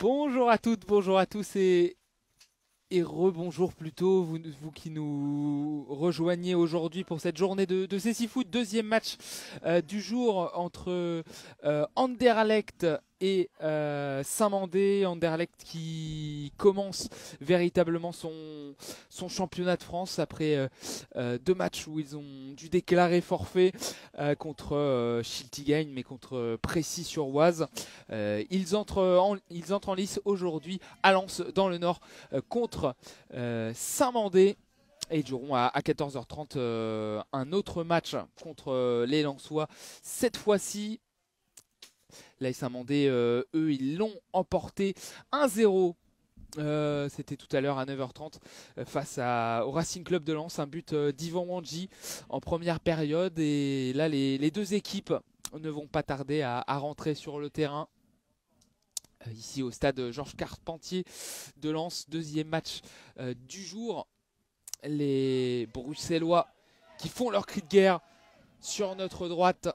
Bonjour à toutes, bonjour à tous et rebonjour plutôt, vous qui nous rejoignez aujourd'hui pour cette journée de Cécifoot, deuxième match du jour entre Anderlecht et Saint-Mandé. Anderlecht qui commence véritablement son championnat de France après deux matchs où ils ont dû déclarer forfait contre Schiltigheim mais contre Précy-sur-Oise. Ils entrent en lice aujourd'hui à Lens dans le Nord contre Saint-Mandé. Et ils joueront à 14h30 un autre match contre les Lensois. Cette fois-ci, l'AS Saint-Mandé, eux, ils l'ont emporté 1-0. C'était tout à l'heure à 9h30 face au Racing Club de Lens. Un but d'Ivan Wandji en première période. Et là, les deux équipes ne vont pas tarder à rentrer sur le terrain. Ici au stade Georges Carpentier de Lens, deuxième match du jour. Les Bruxellois qui font leur cri de guerre sur notre droite,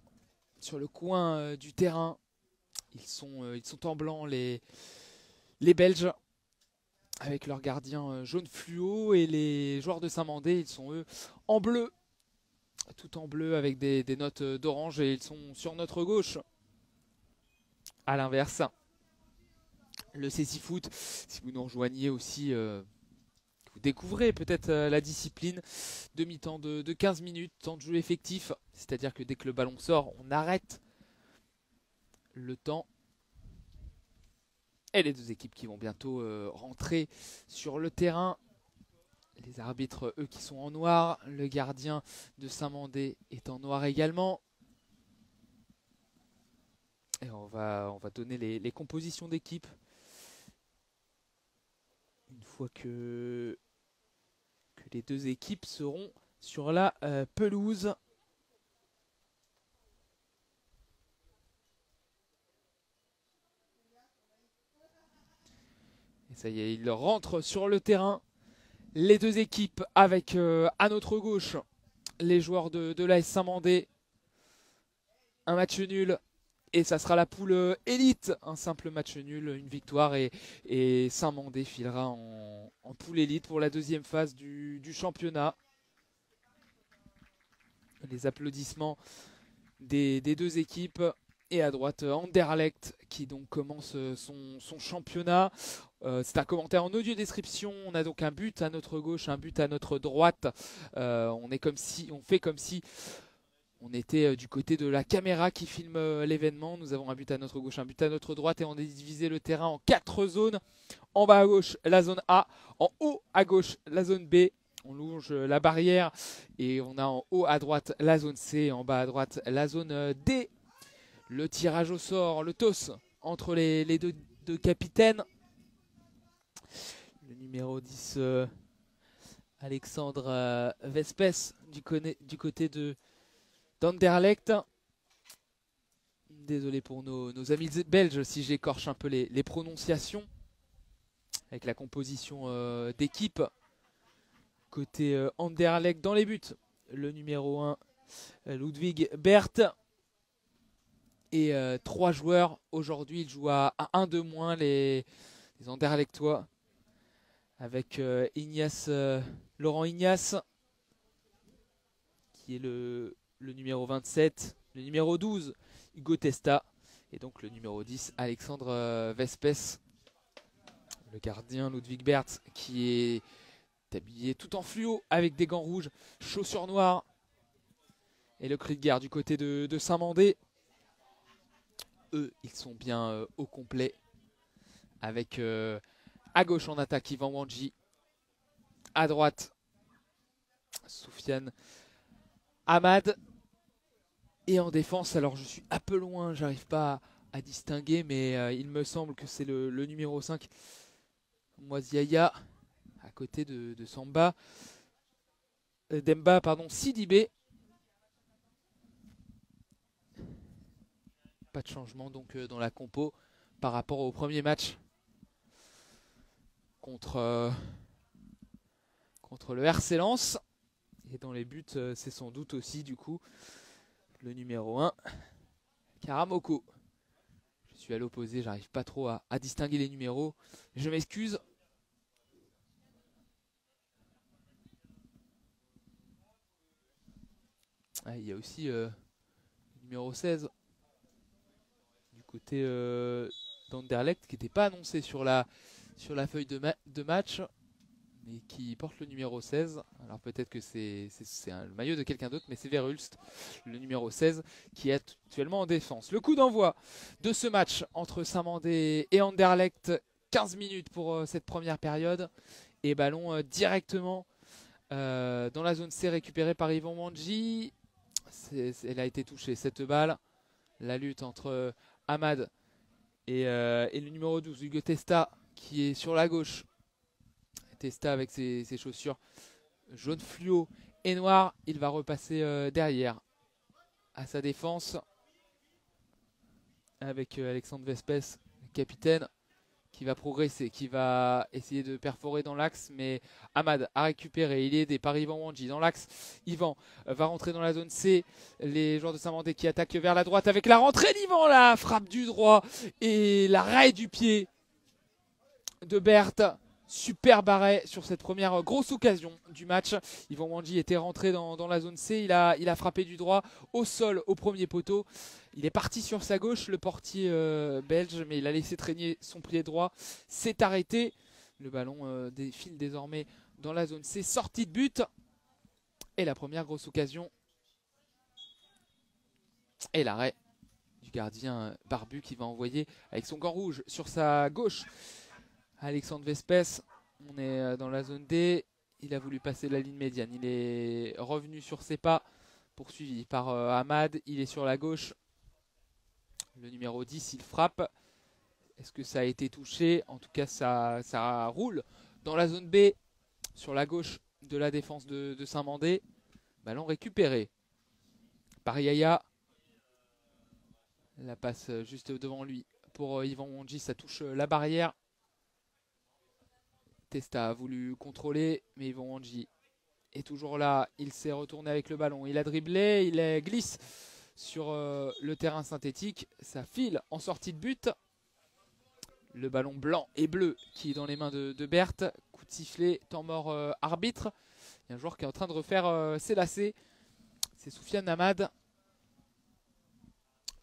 sur le coin du terrain. Ils sont en blanc, les Belges, avec leur gardien jaune fluo. Et les joueurs de Saint-Mandé, ils sont eux en bleu, tout en bleu avec des notes d'orange. Et ils sont sur notre gauche. À l'inverse, le Cécifoot, si vous nous rejoignez aussi, vous découvrez peut-être la discipline. Demi-temps de 15 minutes, temps de jeu effectif, c'est-à-dire que dès que le ballon sort, on arrête le temps. Et les deux équipes qui vont bientôt rentrer sur le terrain. Les arbitres, eux, qui sont en noir. Le gardien de Saint-Mandé est en noir également. Et on va donner les compositions d'équipe. Une fois que les deux équipes seront sur la pelouse. Et ça y est, ils rentrent sur le terrain. Les deux équipes avec à notre gauche les joueurs de l'AS Saint-Mandé. Un match nul et ça sera la poule élite. Un simple match nul, une victoire et Saint-Mandé filera en poule élite pour la deuxième phase du championnat. Les applaudissements des deux équipes. Et à droite, Anderlecht qui donc commence son championnat. C'est un commentaire en audio description. On a donc un but à notre gauche, un but à notre droite. On fait comme si on était du côté de la caméra qui filme l'événement. Nous avons un but à notre gauche, un but à notre droite et on a divisé le terrain en 4 zones. En bas à gauche, la zone A. En haut à gauche, la zone B. On longe la barrière et on a en haut à droite la zone C et en bas à droite la zone D. Le tirage au sort, le toss entre les deux capitaines. Le numéro 10, Alexandre Vespes, du côté d'Anderlecht. Désolé pour nos amis belges si j'écorche un peu les prononciations. Avec la composition d'équipe. Côté Anderlecht dans les buts. Le numéro 1, Ludwig Bert. Et 3 joueurs aujourd'hui, ils jouent à 1 de moins, les Anderlechtois. Avec Laurent Ignace, qui est le numéro 27, le numéro 12, Hugo Testa, et donc le numéro 10, Alexandre Vespes. Le gardien Ludwig Bert, qui est habillé tout en fluo, avec des gants rouges, chaussures noires. Et le cri de guerre du côté de Saint-Mandé. Eux, ils sont bien au complet. Avec à gauche en attaque, Ivan Wandji. À droite, Soufiane Ahmad. Et en défense, alors je suis un peu loin, j'arrive pas à distinguer, mais il me semble que c'est le numéro 5, Moisiaya, à côté de Samba. Demba, pardon, Sidibé. Pas de changement donc dans la compo par rapport au premier match contre le RC Lens. Et dans les buts, c'est sans doute aussi du coup le numéro 1, Karamoko. Je suis à l'opposé, j'arrive pas trop à distinguer les numéros. Je m'excuse. Ah, il y a aussi le numéro 16 du côté d'Anderlecht qui n'était pas annoncé sur la feuille de match, mais qui porte le numéro 16. Alors peut-être que c'est le maillot de quelqu'un d'autre, mais c'est Verhulst, le numéro 16, qui est actuellement en défense. Le coup d'envoi de ce match entre Saint-Mandé et Anderlecht, 15 minutes pour cette première période, et ballon directement dans la zone C récupérée par Yvan Wanji. Elle a été touchée, cette balle. La lutte entre Ahmad et le numéro 12, Hugo Testa, qui est sur la gauche. Testa avec ses chaussures jaune fluo et noir. Il va repasser derrière à sa défense avec Alexandre Vespes, capitaine, qui va progresser, qui va essayer de perforer dans l'axe, mais Ahmad a récupéré, il est aidé par Yvan Wanji dans l'axe. Yvan va rentrer dans la zone C, les joueurs de Saint-Mandé qui attaquent vers la droite avec la rentrée d'Yvan, la frappe du droit et l'arrêt du pied de Berthe. Superbe arrêt sur cette première grosse occasion du match. Yvan Wanji était rentré dans la zone C, il a frappé du droit au sol au premier poteau. Il est parti sur sa gauche, le portier belge, mais il a laissé traîner son pied droit. C'est arrêté. Le ballon défile désormais dans la zone C. Sortie de but. Et la première grosse occasion. Et l'arrêt du gardien Barbu qui va envoyer avec son gant rouge sur sa gauche Alexandre Vespes. On est dans la zone D. Il a voulu passer la ligne médiane. Il est revenu sur ses pas. Poursuivi par Ahmad. Il est sur la gauche. Le numéro 10, il frappe. Est-ce que ça a été touché? En tout cas, ça roule dans la zone B, sur la gauche de la défense de Saint-Mandé. Ballon récupéré par Yaya. La passe juste devant lui pour Yvan Wanji. Ça touche la barrière. Testa a voulu contrôler, mais Yvan Wanji est toujours là. Il s'est retourné avec le ballon. Il a dribblé, il glisse sur le terrain synthétique. Ça file en sortie de but. Le ballon blanc et bleu qui est dans les mains de Berthe. Coup de sifflet, temps mort arbitre. Il y a un joueur qui est en train de refaire ses lacets. C'est Soufiane Ahmad.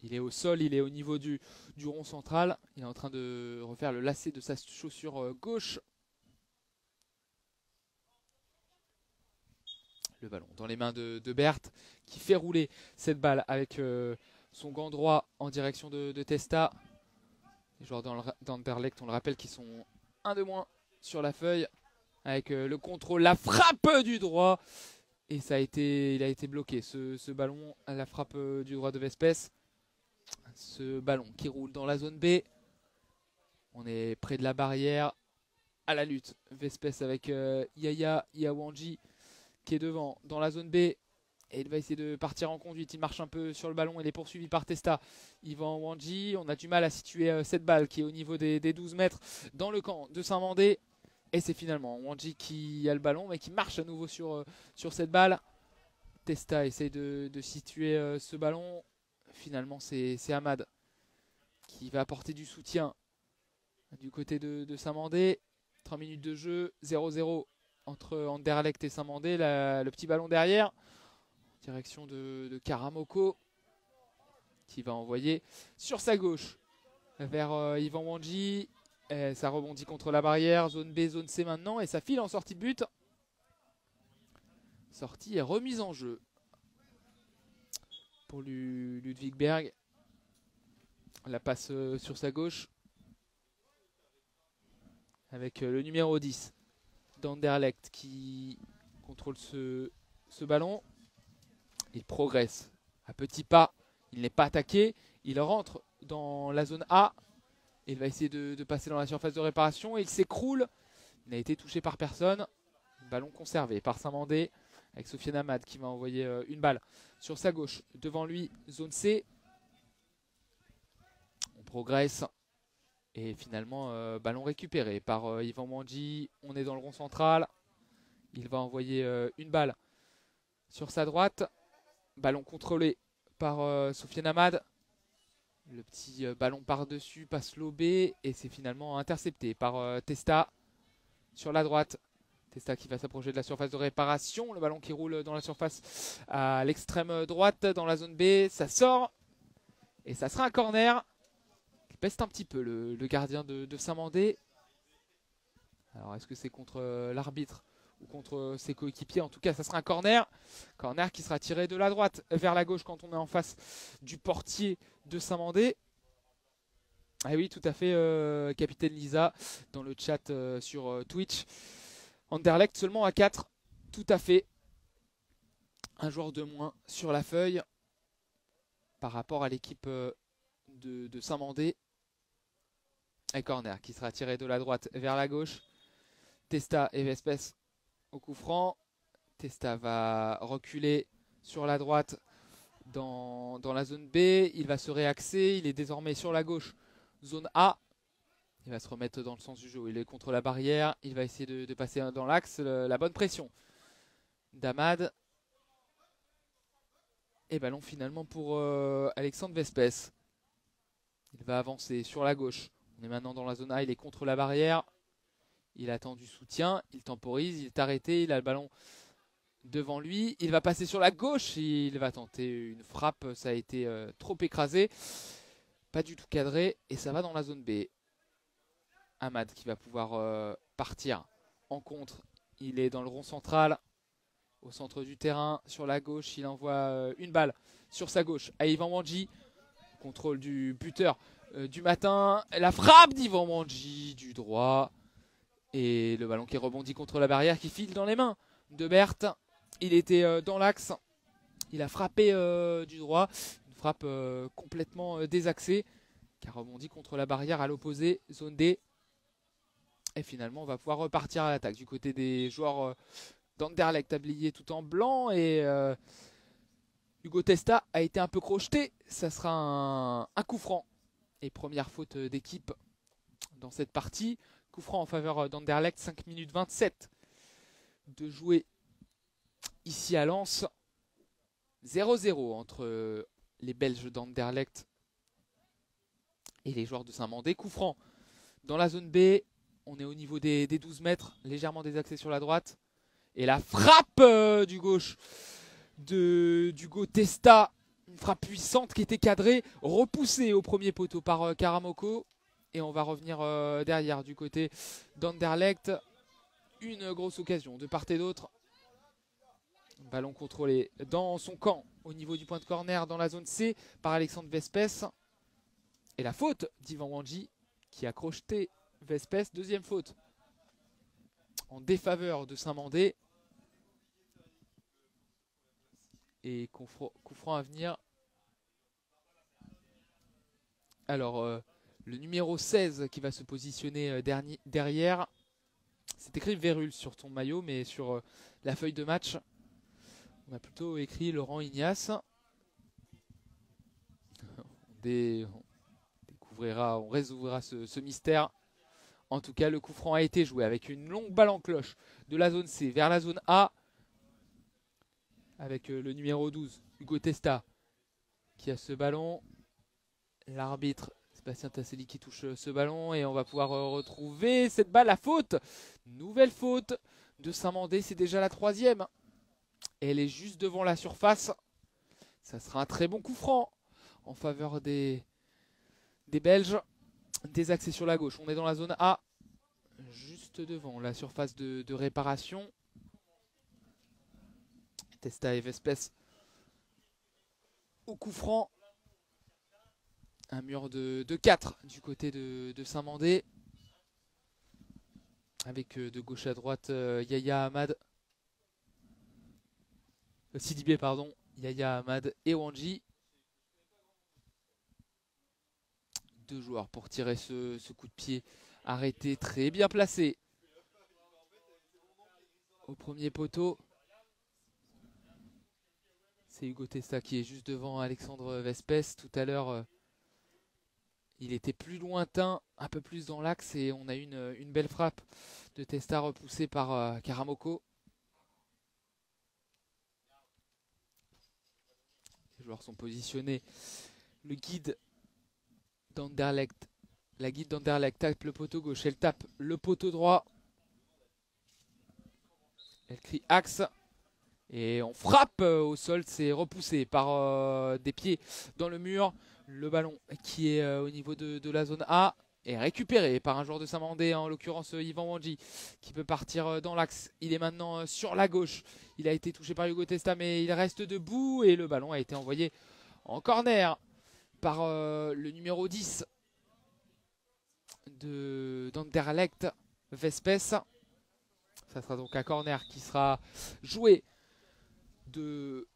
Il est au sol, il est au niveau du rond central. Il est en train de refaire le lacet de sa chaussure gauche. Le ballon dans les mains de Berthe qui fait rouler cette balle avec son gant droit en direction de Testa. Les joueurs d'Anderlecht, on le rappelle, qui sont un de moins sur la feuille avec le contrôle, la frappe du droit. Et il a été bloqué ce ballon à la frappe du droit de Vespes. Ce ballon qui roule dans la zone B. On est près de la barrière à la lutte. Vespes avec Yaya Wanji qui est devant dans la zone B. Et il va essayer de partir en conduite. Il marche un peu sur le ballon. Il est poursuivi par Testa. Yvan Wanji. On a du mal à situer cette balle qui est au niveau des 12 mètres dans le camp de Saint-Mandé. Et c'est finalement Wanji qui a le ballon, mais qui marche à nouveau sur cette balle. Testa essaye de situer ce ballon. Finalement, c'est Ahmad qui va apporter du soutien du côté de Saint-Mandé. 3 minutes de jeu. 0-0 entre Anderlecht et Saint-Mandé. Le petit ballon derrière. Direction de Karamoko qui va envoyer sur sa gauche vers Yvan Wanji. Et ça rebondit contre la barrière. Zone B, zone C maintenant. Et ça file en sortie de but. Sortie et remise en jeu pour Ludwig Berg. La passe sur sa gauche avec le numéro 10 d'Anderlecht qui contrôle ce ballon. Il progresse à petits pas. Il n'est pas attaqué. Il rentre dans la zone A. Il va essayer de passer dans la surface de réparation. Il s'écroule. Il n'a été touché par personne. Ballon conservé par Saint-Mandé avec Soufiane Ahmad qui va envoyer une balle sur sa gauche. Devant lui, zone C. On progresse. Et finalement, ballon récupéré par Yvan Wanji. On est dans le rond central. Il va envoyer une balle sur sa droite. Ballon contrôlé par Soufiane Ahmad. Le petit ballon par-dessus passe lobé et c'est finalement intercepté par Testa sur la droite. Testa qui va s'approcher de la surface de réparation. Le ballon qui roule dans la surface à l'extrême droite dans la zone B. Ça sort et ça sera un corner. Il peste un petit peu le gardien de Saint-Mandé. Alors est-ce que c'est contre l'arbitre ou contre ses coéquipiers? En tout cas, ça sera un corner. Corner qui sera tiré de la droite vers la gauche quand on est en face du portier de Saint-Mandé. Ah oui, tout à fait, capitaine Lisa, dans le chat sur Twitch. Anderlecht seulement à 4, tout à fait. Un joueur de moins sur la feuille par rapport à l'équipe de Saint-Mandé. Et corner qui sera tiré de la droite vers la gauche. Testa et Vespes au coup franc. Testa va reculer sur la droite dans la zone B. Il va se réaxer. Il est désormais sur la gauche, zone A. Il va se remettre dans le sens du jeu. Il est contre la barrière. Il va essayer de passer dans l'axe. La bonne pression d'Amad. Et ballon finalement pour Alexandre Vespes. Il va avancer sur la gauche. On est maintenant dans la zone A. Il est contre la barrière. Il attend du soutien. Il temporise. Il est arrêté. Il a le ballon devant lui. Il va passer sur la gauche. Il va tenter une frappe. Ça a été trop écrasé. Pas du tout cadré. Et ça va dans la zone B. Amad qui va pouvoir partir en contre. Il est dans le rond central, au centre du terrain, sur la gauche. Il envoie une balle sur sa gauche à Ivan Wandji. Contrôle du buteur du matin. La frappe d'Ivan Wandji du droit. Et le ballon qui rebondit contre la barrière, qui file dans les mains de Berthe. Il était dans l'axe. Il a frappé du droit. Une frappe complètement désaxée, qui a rebondi contre la barrière à l'opposé, zone D. Et finalement, on va pouvoir repartir à l'attaque du côté des joueurs d'Anderlecht, habillés tout en blanc. Et Hugo Testa a été un peu crocheté. Ça sera un coup franc. Et première faute d'équipe dans cette partie. Coup franc en faveur d'Anderlecht, 5 minutes 27 de jouer ici à Lens. 0-0 entre les Belges d'Anderlecht et les joueurs de Saint-Mandé. Coup franc dans la zone B. On est au niveau des 12 mètres, légèrement désaxé sur la droite. Et la frappe du gauche d'Hugo Testa. Une frappe puissante qui était cadrée, repoussée au premier poteau par Karamoko. Et on va revenir derrière du côté d'Anderlecht. Une grosse occasion de part et d'autre. Ballon contrôlé dans son camp au niveau du point de corner dans la zone C par Alexandre Vespes. Et la faute d'Ivan Wandji qui a crocheté Vespes. Deuxième faute en défaveur de Saint-Mandé. Et coup franc à venir. Alors, le numéro 16 qui va se positionner derrière. C'est écrit Vérul sur ton maillot, mais sur la feuille de match, on a plutôt écrit Laurent Ignace. On découvrira, on résoudra ce mystère. En tout cas, le coup franc a été joué avec une longue balle en cloche de la zone C vers la zone A. Avec le numéro 12, Hugo Testa, qui a ce ballon. L'arbitre, Sébastien Tasselli, qui touche ce ballon. Et on va pouvoir retrouver cette balle à faute. Nouvelle faute de Saint-Mandé, c'est déjà la troisième. Et elle est juste devant la surface. Ça sera un très bon coup franc en faveur des Belges. Désaxé sur la gauche. On est dans la zone A, juste devant la surface de réparation. Testa et Vespes au coup franc. Un mur de 4 du côté de Saint-Mandé. Avec de gauche à droite Yaya Amad. Sidibé, pardon. Yaya Amad et Wandji. Deux joueurs pour tirer ce coup de pied arrêté, très bien placé au premier poteau. C'est Hugo Testa qui est juste devant Alexandre Vespes. Tout à l'heure, il était plus lointain, un peu plus dans l'axe, et on a eu une belle frappe de Testa repoussée par Karamoko. Les joueurs sont positionnés. Le guide d'Anderlecht. La guide d'Anderlecht tape le poteau gauche. Elle tape le poteau droit. Elle crie axe. Et on frappe au sol. C'est repoussé par des pieds dans le mur. Le ballon qui est au niveau de la zone A est récupéré par un joueur de Saint-Mandé, en l'occurrence Yvan Wandji, qui peut partir dans l'axe. Il est maintenant sur la gauche. Il a été touché par Hugo Testa, mais il reste debout. Et le ballon a été envoyé en corner par le numéro 10 d'Anderlecht, Vespes. Ça sera donc un corner qui sera joué de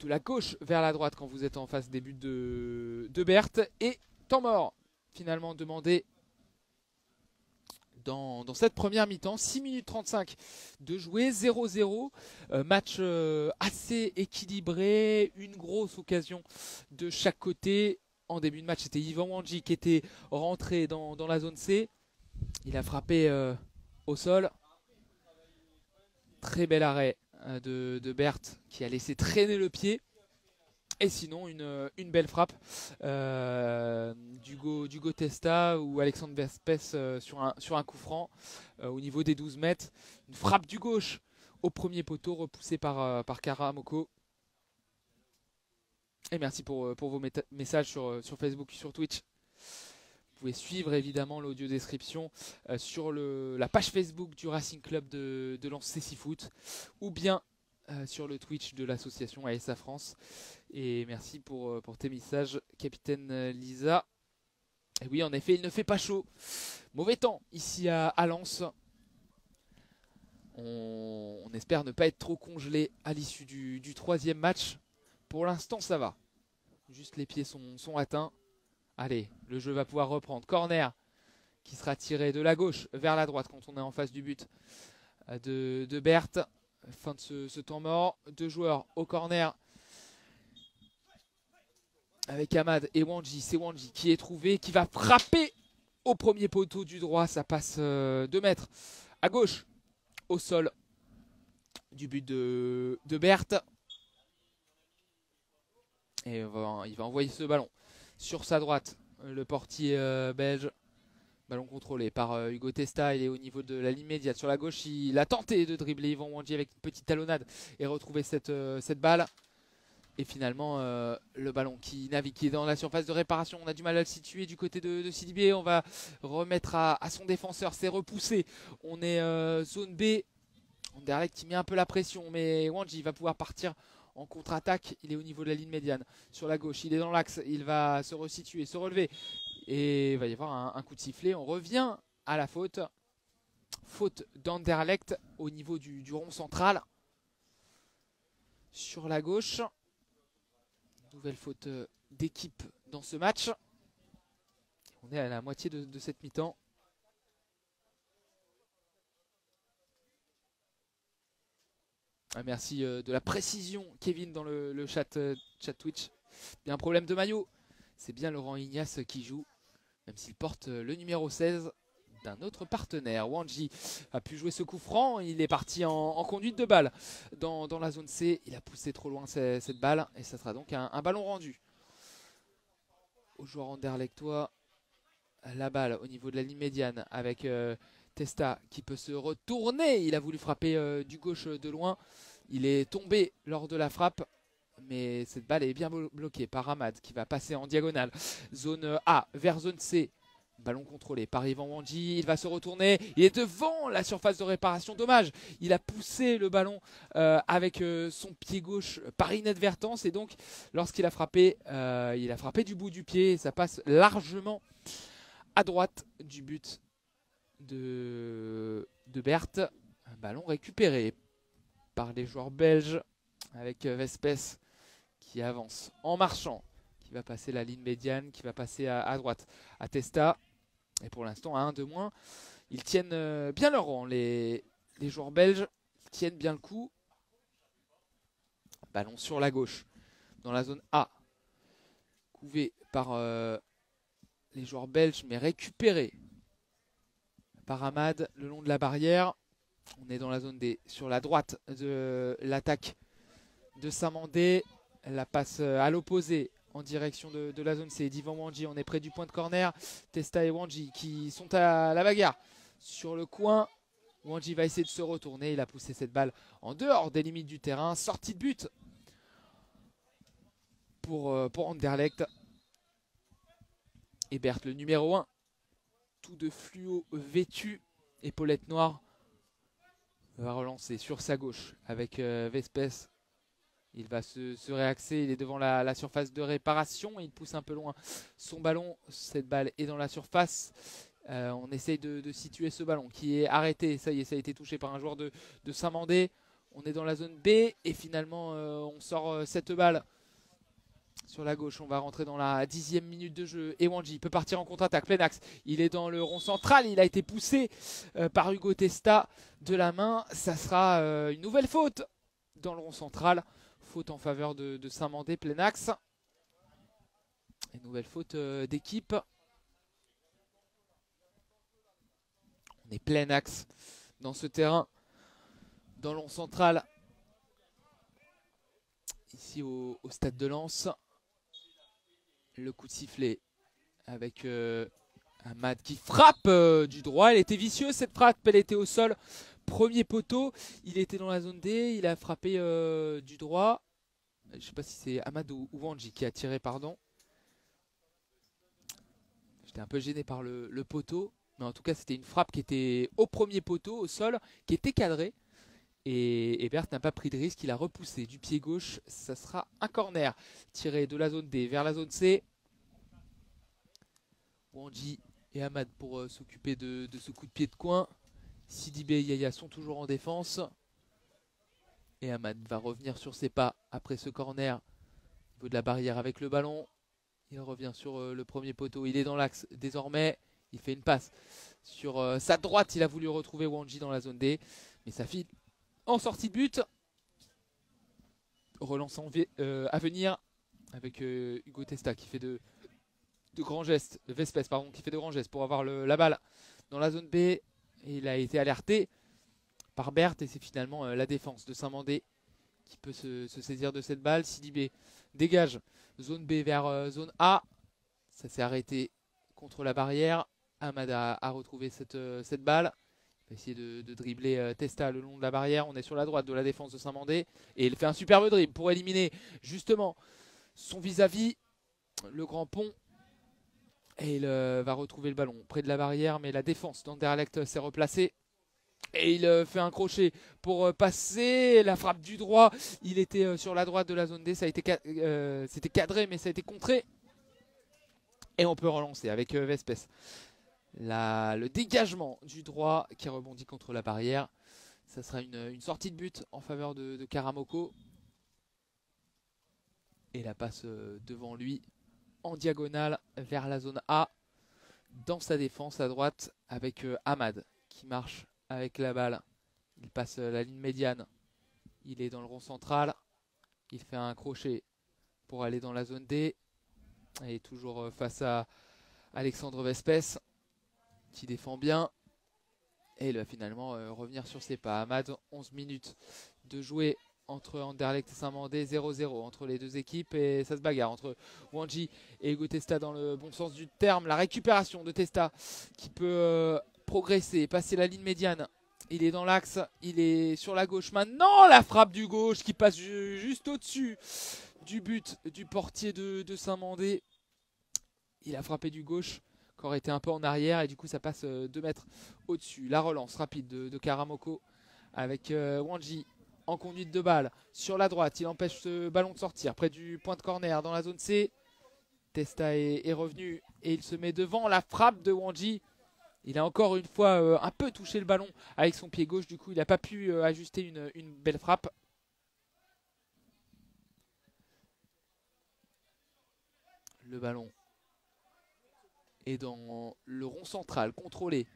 la gauche vers la droite quand vous êtes en face des buts de Berthe. Et temps mort finalement demandé dans cette première mi-temps. 6 minutes 35 de jouer, 0-0. Match assez équilibré, une grosse occasion de chaque côté. En début de match, c'était Yvan Wandji qui était rentré dans la zone C. Il a frappé au sol. Très bel arrêt de Berthe qui a laissé traîner le pied. Et sinon, une belle frappe d'Hugo Testa ou Alexandre Vespes sur un coup franc au niveau des 12 mètres. Une frappe du gauche au premier poteau repoussée par Karamoko. Et merci pour vos messages sur Facebook et sur Twitch. Vous pouvez suivre évidemment l'audio description sur la page Facebook du Racing Club de Lens CC Foot ou bien sur le Twitch de l'association ASA France. Et merci pour tes messages, capitaine Lisa. Et oui, en effet, il ne fait pas chaud. Mauvais temps ici à Lens. On espère ne pas être trop congelé à l'issue du troisième match. Pour l'instant, ça va. Juste les pieds sont atteints. Allez, le jeu va pouvoir reprendre. Corner qui sera tiré de la gauche vers la droite quand on est en face du but de Berthe. Fin de ce temps mort. Deux joueurs au corner avec Ahmad et Wandji. C'est Wandji qui est trouvé, qui va frapper au premier poteau du droit. Ça passe 2 mètres à gauche au sol du but de Berthe. Et il va envoyer ce ballon sur sa droite. Le portier belge. Ballon contrôlé par Hugo Testa. Il est au niveau de la ligne médiane. Sur la gauche, il a tenté de dribbler Yvan Wandji avec une petite talonnade et retrouver cette balle. Et finalement, le ballon qui navigue, qui est dans la surface de réparation. On a du mal à le situer du côté de Sidibé. On va remettre à son défenseur. C'est repoussé. On est zone B. Anderlecht qui met un peu la pression. Mais Wandji va pouvoir partir en contre-attaque. Il est au niveau de la ligne médiane. Sur la gauche, il est dans l'axe. Il va se resituer, se relever. Et il va y avoir un coup de sifflet. On revient à la faute. Faute d'Anderlecht au niveau du rond central. Sur la gauche. Nouvelle faute d'équipe dans ce match. On est à la moitié de cette mi-temps. Merci de la précision, Kevin, dans le chat Twitch. Il y a un problème de maillot. C'est bien Laurent Ignace qui joue, même s'il porte le numéro 16 d'un autre partenaire. Wandji a pu jouer ce coup franc. Il est parti en conduite de balle dans la zone C. Il a poussé trop loin cette balle. Et ça sera donc un ballon rendu au joueur anderlechtois. La balle au niveau de la ligne médiane avec Testa qui peut se retourner. Il a voulu frapper du gauche de loin. Il est tombé lors de la frappe. Mais cette balle est bien bloquée par Ahmad qui va passer en diagonale. Zone A vers zone C. Ballon contrôlé par Yvan Wandji. Il va se retourner. Il est devant la surface de réparation. Dommage. Il a poussé le ballon avec son pied gauche par inadvertance. Et donc, lorsqu'il a frappé, du bout du pied. Et ça passe largement à droite du but de Berthe. Un ballon récupéré par les joueurs belges avec Vespes qui avance en marchant, qui va passer la ligne médiane, qui va passer à droite à Testa. Et pour l'instant, à 1 de moins, ils tiennent bien leur rang. Les joueurs belges tiennent bien le coup. Ballon sur la gauche, dans la zone A. Couvé par les joueurs belges, mais récupéré par Ahmad le long de la barrière. On est dans la zone D, sur la droite de l'attaque de Saint-Mandé. La passe à l'opposé en direction de la zone C. Devant Wanji, on est près du point de corner. Testa et Wanji qui sont à la bagarre sur le coin. Wanji va essayer de se retourner. Il a poussé cette balle en dehors des limites du terrain. Sortie de but pour Anderlecht. Ebert, le numéro 1, tout de fluo vêtu, épaulette noire, va relancer sur sa gauche avec Vespes. Il va se réaxer, il est devant la surface de réparation, il pousse un peu loin son ballon, cette balle est dans la surface. On essaye de situer ce ballon qui est arrêté, ça y est, ça a été touché par un joueur de Saint-Mandé. On est dans la zone B et finalement on sort cette balle sur la gauche. On va rentrer dans la 10e minute de jeu. Et Wanji peut partir en contre-attaque, plein axe. Il est dans le rond central, il a été poussé par Hugo Testa de la main. Ça sera une nouvelle faute dans le rond central. Faute en faveur de Saint-Mandé, plein axe. Une nouvelle faute d'équipe. On est plein axe dans ce terrain, dans le rond central, ici au stade de Lens. Le coup de sifflet avec Ahmad qui frappe du droit. Elle était vicieuse cette frappe, elle était au sol. Premier poteau, il était dans la zone D, il a frappé du droit. Je ne sais pas si c'est Ahmad ou Wanji qui a tiré, pardon. J'étais un peu gêné par le poteau. Mais en tout cas, c'était une frappe qui était au premier poteau, au sol, qui était cadrée. Et Ebert n'a pas pris de risque, il a repoussé du pied gauche. Ça sera un corner tiré de la zone D vers la zone C. Wanji et Ahmad pour s'occuper de ce coup de pied de coin. Sidibé et Yaya sont toujours en défense. Et Ahmad va revenir sur ses pas après ce corner au niveau de la barrière avec le ballon. Il revient sur le premier poteau, il est dans l'axe désormais. Il fait une passe sur sa droite. Il a voulu retrouver Wanji dans la zone D. Mais ça file en sortie de but. Relance à venir avec Hugo Testa qui fait de grands gestes. Vespes, pardon, qui fait de grands gestes pour avoir la balle dans la zone B. Et il a été alerté par Berthe. Et c'est finalement la défense de Saint-Mandé qui peut se saisir de cette balle. Sidibé dégage zone B vers zone A. Ça s'est arrêté contre la barrière. Ahmad a retrouvé cette balle. Il va essayer de dribbler Testa le long de la barrière. On est sur la droite de la défense de Saint-Mandé. Et il fait un superbe dribble pour éliminer justement son vis-à-vis, le grand pont. Et il va retrouver le ballon près de la barrière. Mais la défense d'Anderlecht s'est replacée. Et il fait un crochet pour passer. La frappe du droit. Il était sur la droite de la zone D. C'était cadré mais ça a été contré. Et on peut relancer avec Vespes. Le dégagement du droit qui rebondit contre la barrière. Ça sera une sortie de but en faveur de Karamoko. Et la passe devant lui en diagonale vers la zone A. Dans sa défense à droite avec Ahmad qui marche avec la balle. Il passe la ligne médiane. Il est dans le rond central. Il fait un crochet pour aller dans la zone D. Et toujours face à Alexandre Vespes qui défend bien. Et il va finalement revenir sur ses pas. Ahmad, 11 minutes de jouer entre Anderlecht et Saint-Mandé, 0-0 entre les deux équipes. Et ça se bagarre entre Wanji et Hugo Testa dans le bon sens du terme. La récupération de Testa qui peut progresser, passer la ligne médiane. Il est dans l'axe, il est sur la gauche maintenant. La frappe du gauche qui passe juste au-dessus du but du portier de Saint-Mandé. Il a frappé du gauche, qui aurait été un peu en arrière, et du coup ça passe 2 mètres au-dessus. La relance rapide de Karamoko avec Wanji en conduite de balle sur la droite. Il empêche ce ballon de sortir près du point de corner dans la zone C. Testa est revenu et il se met devant la frappe de Wanji. Il a encore une fois un peu touché le ballon avec son pied gauche, du coup il n'a pas pu ajuster une belle frappe. Le ballon est dans le rond central, contrôlé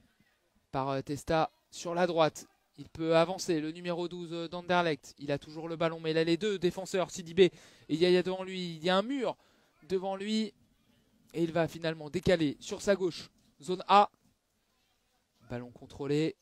par Testa sur la droite. Il peut avancer, le numéro 12 d'Anderlecht. Il a toujours le ballon, mais il a les deux défenseurs, Sidibé et Yaya devant lui. Il y a un mur devant lui. Et il va finalement décaler sur sa gauche, zone A. Ballon contrôlé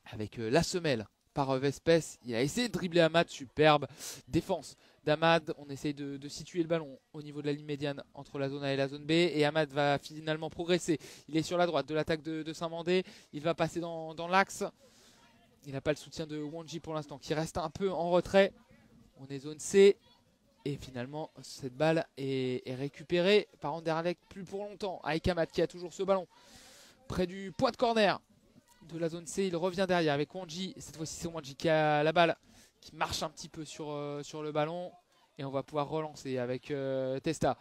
avec la semelle par Vespes. Il a essayé de dribbler Amad, superbe défense d'Amad. On essaye de situer le ballon au niveau de la ligne médiane entre la zone A et la zone B. Et Amad va finalement progresser. Il est sur la droite de l'attaque de Saint-Mandé. Il va passer dans l'axe. Il n'a pas le soutien de Wanji pour l'instant, qui reste un peu en retrait. On est zone C. Et finalement, cette balle est récupérée par Anderlecht plus pour longtemps. Avec Amad qui a toujours ce ballon près du point de corner de la zone C. Il revient derrière avec Wanji. Cette fois-ci, c'est Wanji qui a la balle, qui marche un petit peu sur le ballon. Et on va pouvoir relancer avec Testa.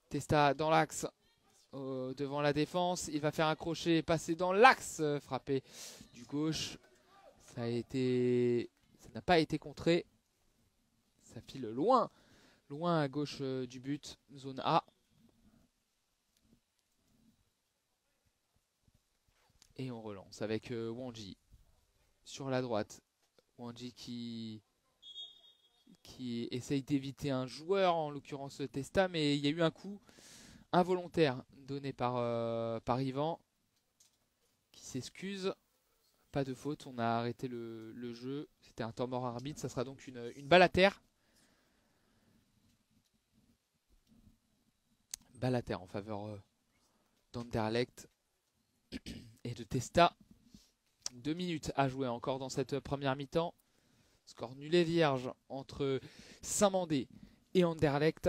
Testa dans l'axe, devant la défense. Il va faire un crochet, passer dans l'axe, frappé du gauche. Ça n'a pas été contré. Ça file loin à gauche du but, zone A. Et on relance avec Wanji sur la droite. Wanji qui essaye d'éviter un joueur, en l'occurrence Testa, mais il y a eu un coup involontaire donné par Yvan, qui s'excuse. Pas de faute, on a arrêté le jeu. C'était un temps mort arbitre, ça sera donc une balle à terre. Balle à terre en faveur d'Anderlecht et de Testa. 2 minutes à jouer encore dans cette première mi-temps. Score nul et vierge entre Saint-Mandé et Anderlecht.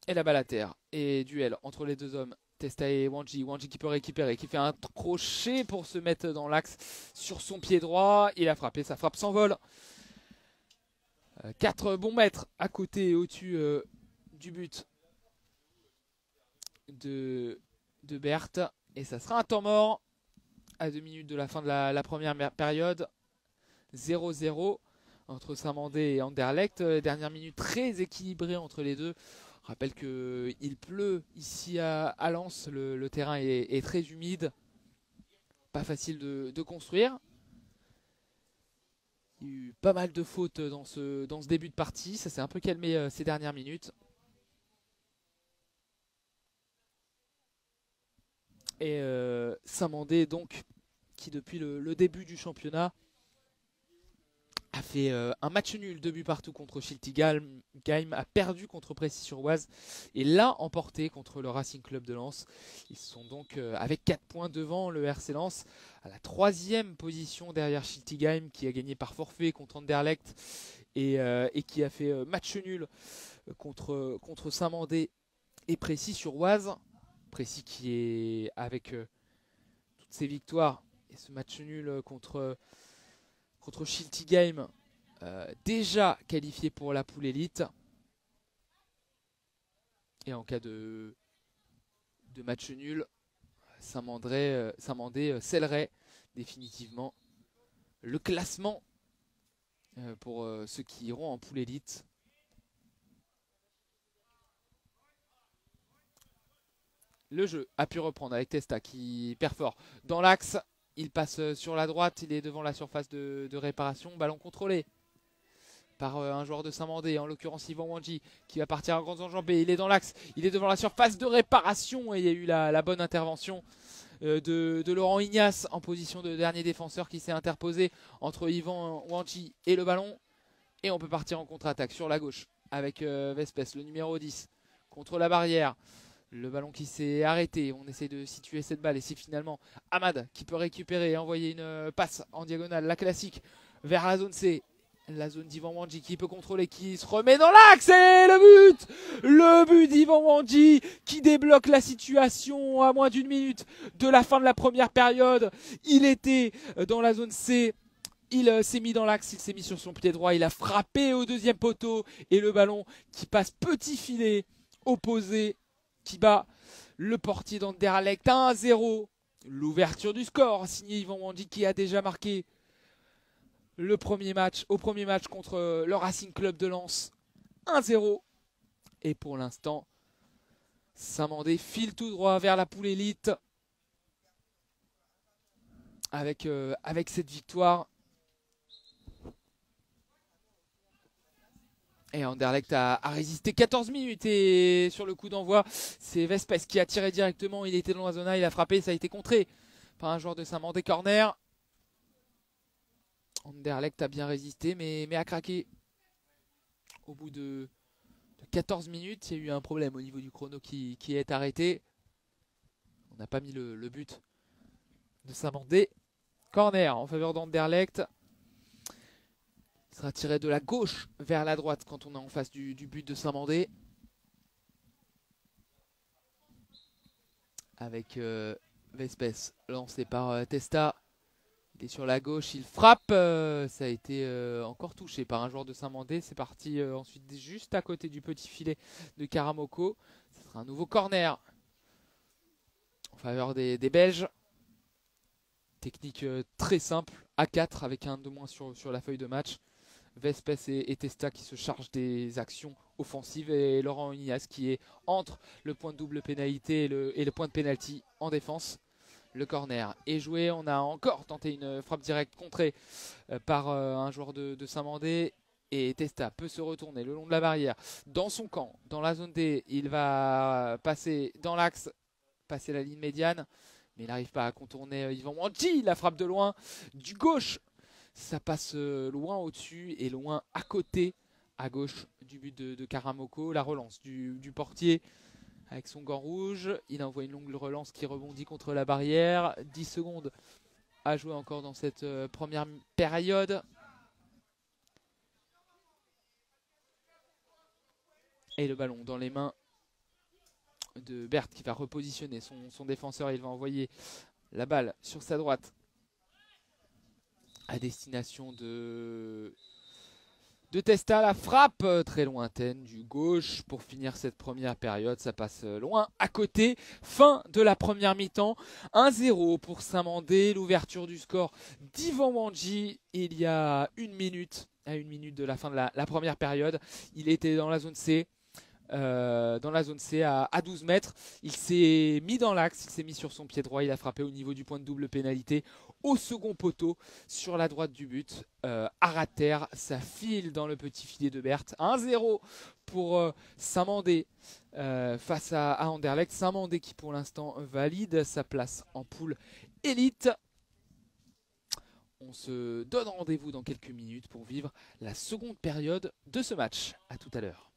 Et la balle à terre. Et duel entre les deux hommes. Testa et Wanji. Wanji qui peut récupérer, qui fait un crochet pour se mettre dans l'axe sur son pied droit. Il a frappé, sa frappe s'envole. 4 bons mètres à côté et au-dessus du but de Berthe. Et ça sera un temps mort à 2 minutes de la fin de la première période. 0-0 entre Saint-Mandé et Anderlecht. Dernière minute très équilibrée entre les deux. Je rappelle qu'il pleut ici à Lens. Le terrain est très humide. Pas facile de construire. Il y a eu pas mal de fautes dans ce début de partie. Ça s'est un peu calmé ces dernières minutes. Et Saint-Mandé, donc, qui depuis le début du championnat a fait un match nul, 2 buts partout contre Schiltigheim, a perdu contre Précy-sur-Oise et l'a emporté contre le Racing Club de Lens. Ils sont donc avec 4 points devant le RC Lens à la 3e position derrière Schiltigheim, qui a gagné par forfait contre Anderlecht et qui a fait match nul contre Saint-Mandé et Précy-sur-Oise. Précy qui est avec toutes ses victoires et ce match nul contre Schiltigheim, déjà qualifié pour la poule élite. Et en cas de match nul, Saint-Mandé scellerait définitivement le classement pour ceux qui iront en poule élite. Le jeu a pu reprendre avec Testa qui perfore dans l'axe. Il passe sur la droite, il est devant la surface de réparation. Ballon contrôlé par un joueur de Saint-Mandé, en l'occurrence Yvan Wanji, qui va partir à grandes enjambées. Il est dans l'axe, il est devant la surface de réparation. Et il y a eu la bonne intervention de Laurent Ignace en position de dernier défenseur, qui s'est interposé entre Yvan Wanji et le ballon. Et on peut partir en contre-attaque sur la gauche avec Vespes, le numéro 10, contre la barrière. Le ballon qui s'est arrêté, on essaie de situer cette balle et c'est finalement Amad qui peut récupérer et envoyer une passe en diagonale, la classique, vers la zone C. La zone d'Yvan Wanji qui peut contrôler, qui se remet dans l'axe et le but d'Yvan Wanji qui débloque la situation à moins d'1 minute de la fin de la première période. Il était dans la zone C. Il s'est mis dans l'axe, il s'est mis sur son pied droit, il a frappé au 2e poteau et le ballon qui passe petit filet opposé, qui bat le portier d'Anderlecht 1-0. L'ouverture du score signé Yvan Wanji, qui a déjà marqué au premier match contre le Racing Club de Lens. 1-0. Et pour l'instant, Saint-Mandé file tout droit vers la poule élite avec cette victoire. Et Anderlecht a résisté 14 minutes et sur le coup d'envoi, c'est Vespes qui a tiré directement. Il était dans la zone A, il a frappé, ça a été contré par un joueur de Saint-Mandé. Corner. Anderlecht a bien résisté, mais a craqué. Au bout de 14 minutes, il y a eu un problème au niveau du chrono qui est arrêté. On n'a pas mis le but de Saint-Mandé. Corner en faveur d'Anderlecht. Il sera tiré de la gauche vers la droite quand on est en face du but de Saint-Mandé. Avec Vespes lancé par Testa. Il est sur la gauche, il frappe. Ça a été encore touché par un joueur de Saint-Mandé. C'est parti ensuite juste à côté du petit filet de Karamoko. Ce sera un nouveau corner en faveur des Belges. Technique très simple, A4 avec un de moins sur la feuille de match. Vespes et Testa qui se chargent des actions offensives et Laurent Ignace qui est entre le point de double pénalité et le point de pénalty en défense. Le corner est joué, on a encore tenté une frappe directe contrée par un joueur de Saint-Mandé et Testa peut se retourner le long de la barrière dans son camp, dans la zone D. Il va passer dans l'axe, passer la ligne médiane, mais il n'arrive pas à contourner Yvan Wandji. La frappe de loin du gauche, ça passe loin au-dessus et loin à côté, à gauche du but de Karamoko. La relance du portier avec son gant rouge. Il envoie une longue relance qui rebondit contre la barrière. 10 secondes à jouer encore dans cette première période. Et le ballon dans les mains de Berthe qui va repositionner son défenseur. Il va envoyer la balle sur sa droite à destination de Testa. La frappe très lointaine du gauche pour finir cette première période. Ça passe loin à côté. Fin de la première mi-temps. 1-0 pour Saint-Mandé. L'ouverture du score d'Yvan Wandji il y a une minute. À une minute de la fin de la première période. Il était dans la zone C. À 12 mètres. Il s'est mis dans l'axe, il s'est mis sur son pied droit, il a frappé au niveau du point de double pénalité au second poteau sur la droite du but. À ras de terre, ça file dans le petit filet de Berthe. 1-0 pour Saint-Mandé face à Anderlecht. Saint-Mandé qui pour l'instant valide sa place en poule élite. On se donne rendez-vous dans quelques minutes pour vivre la seconde période de ce match. A tout à l'heure.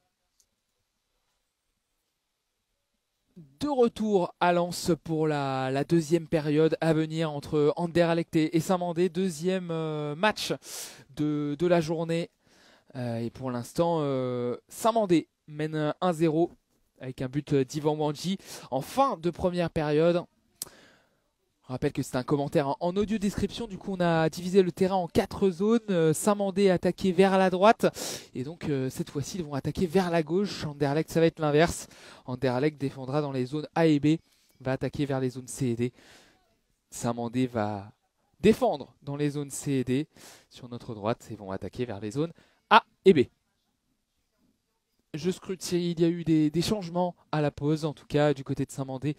De retour à Lens pour la deuxième période à venir entre Anderlecht et Saint-Mandé. Deuxième match de la journée. Et pour l'instant, Saint-Mandé mène 1-0 avec un but d'Yvan Wandji en fin de première période. Je rappelle que c'est un commentaire en audio description. Du coup, on a divisé le terrain en 4 zones. Saint-Mandé attaqué vers la droite. Et donc, cette fois-ci, ils vont attaquer vers la gauche. Anderlecht, ça va être l'inverse. Anderlecht défendra dans les zones A et B. Va attaquer vers les zones C et D. Saint-Mandé va défendre dans les zones C et D sur notre droite. Et vont attaquer vers les zones A et B. Je scrute s'il y a eu des changements à la pause, en tout cas du côté de Saint-Mandé.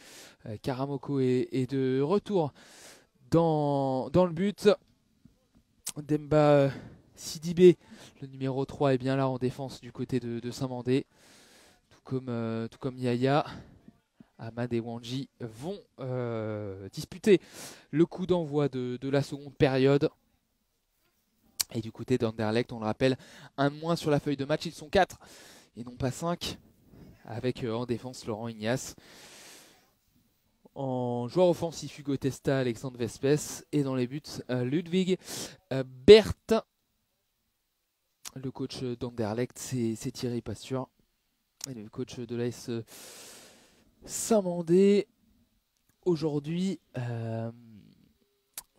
Karamoko est de retour dans le but. Demba Sidibé, le numéro 3, est bien là en défense du côté de Saint-Mandé. Tout comme Yaya. Ahmad et Wandji vont disputer le coup d'envoi de la seconde période. Et du côté d'Anderlecht, on le rappelle, un de moins sur la feuille de match, ils sont 4. Et non pas 5, avec en défense Laurent Ignace. En joueur offensif, Hugo Testa, Alexandre Vespes. Et dans les buts, Ludwig Berthe. Le coach d'Anderlecht, c'est Thierry Pasture. Et le coach de l'AS Saint-Mandé, aujourd'hui,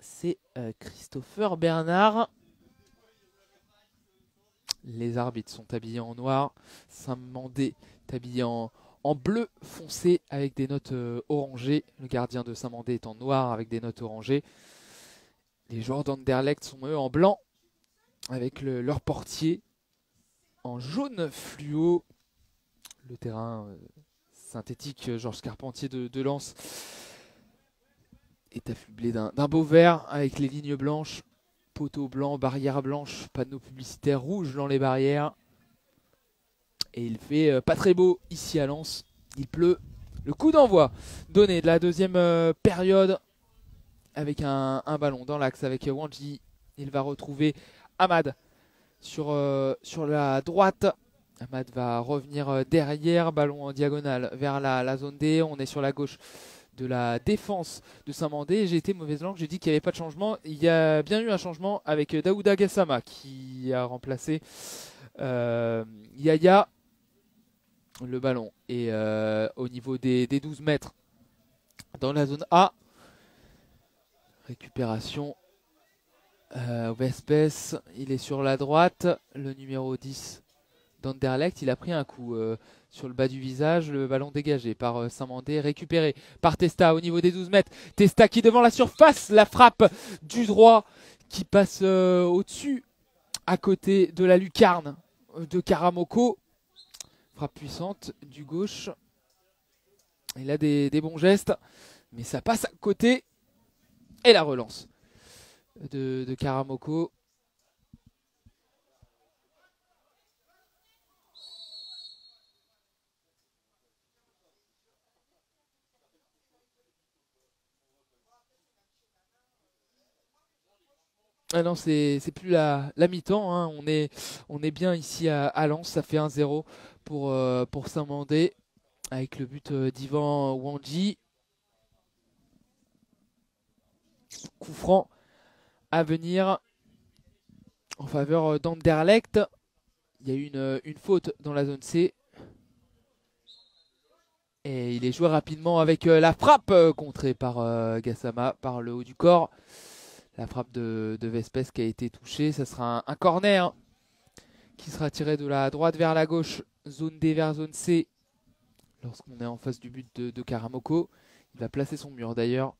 c'est Christopher Bernard. Les arbitres sont habillés en noir. Saint-Mandé est habillé en bleu foncé avec des notes orangées. Le gardien de Saint-Mandé est en noir avec des notes orangées. Les joueurs d'Anderlecht sont eux en blanc avec leur portier en jaune fluo. Le terrain synthétique Georges Carpentier de Lens est affublé d'un beau vert avec les lignes blanches. Poteau blanc, barrière blanche, panneau publicitaire rouge dans les barrières. Et il fait pas très beau ici à Lens. Il pleut. Le coup d'envoi donné de la deuxième période avec un ballon dans l'axe avec Wandji Il va retrouver Ahmad sur la droite. Ahmad va revenir derrière, ballon en diagonale vers la zone D. On est sur la gauche de la défense de Saint-Mandé. J'ai été mauvaise langue, j'ai dit qu'il n'y avait pas de changement. Il y a bien eu un changement avec Daouda Gassama qui a remplacé Yaya. Le ballon est au niveau des 12 mètres dans la zone A. Récupération. Vespes, il est sur la droite. Le numéro 10 d'Anderlecht, il a pris un coup sur le bas du visage. Le ballon dégagé par Saint-Mandé, récupéré par Testa au niveau des 12 mètres. Testa qui devant la surface, la frappe du droit qui passe au-dessus, à côté de la lucarne de Karamoko. Frappe puissante du gauche. Il a des bons gestes, mais ça passe à côté. Et la relance de Karamoko. Ah non, c'est plus la mi-temps, hein. On est bien ici à Lens. Ça fait 1-0 pour Saint-Mandé avec le but d'Ivan Wandji. Coup franc à venir en faveur d'Anderlecht. Il y a eu une faute dans la zone C. Et il est joué rapidement avec la frappe contrée par Gassama par le haut du corps. La frappe de Vespes qui a été touchée. Ça sera un corner qui sera tiré de la droite vers la gauche. Zone D vers zone C. Lorsqu'on est en face du but de Karamoko. Il va placer son mur d'ailleurs.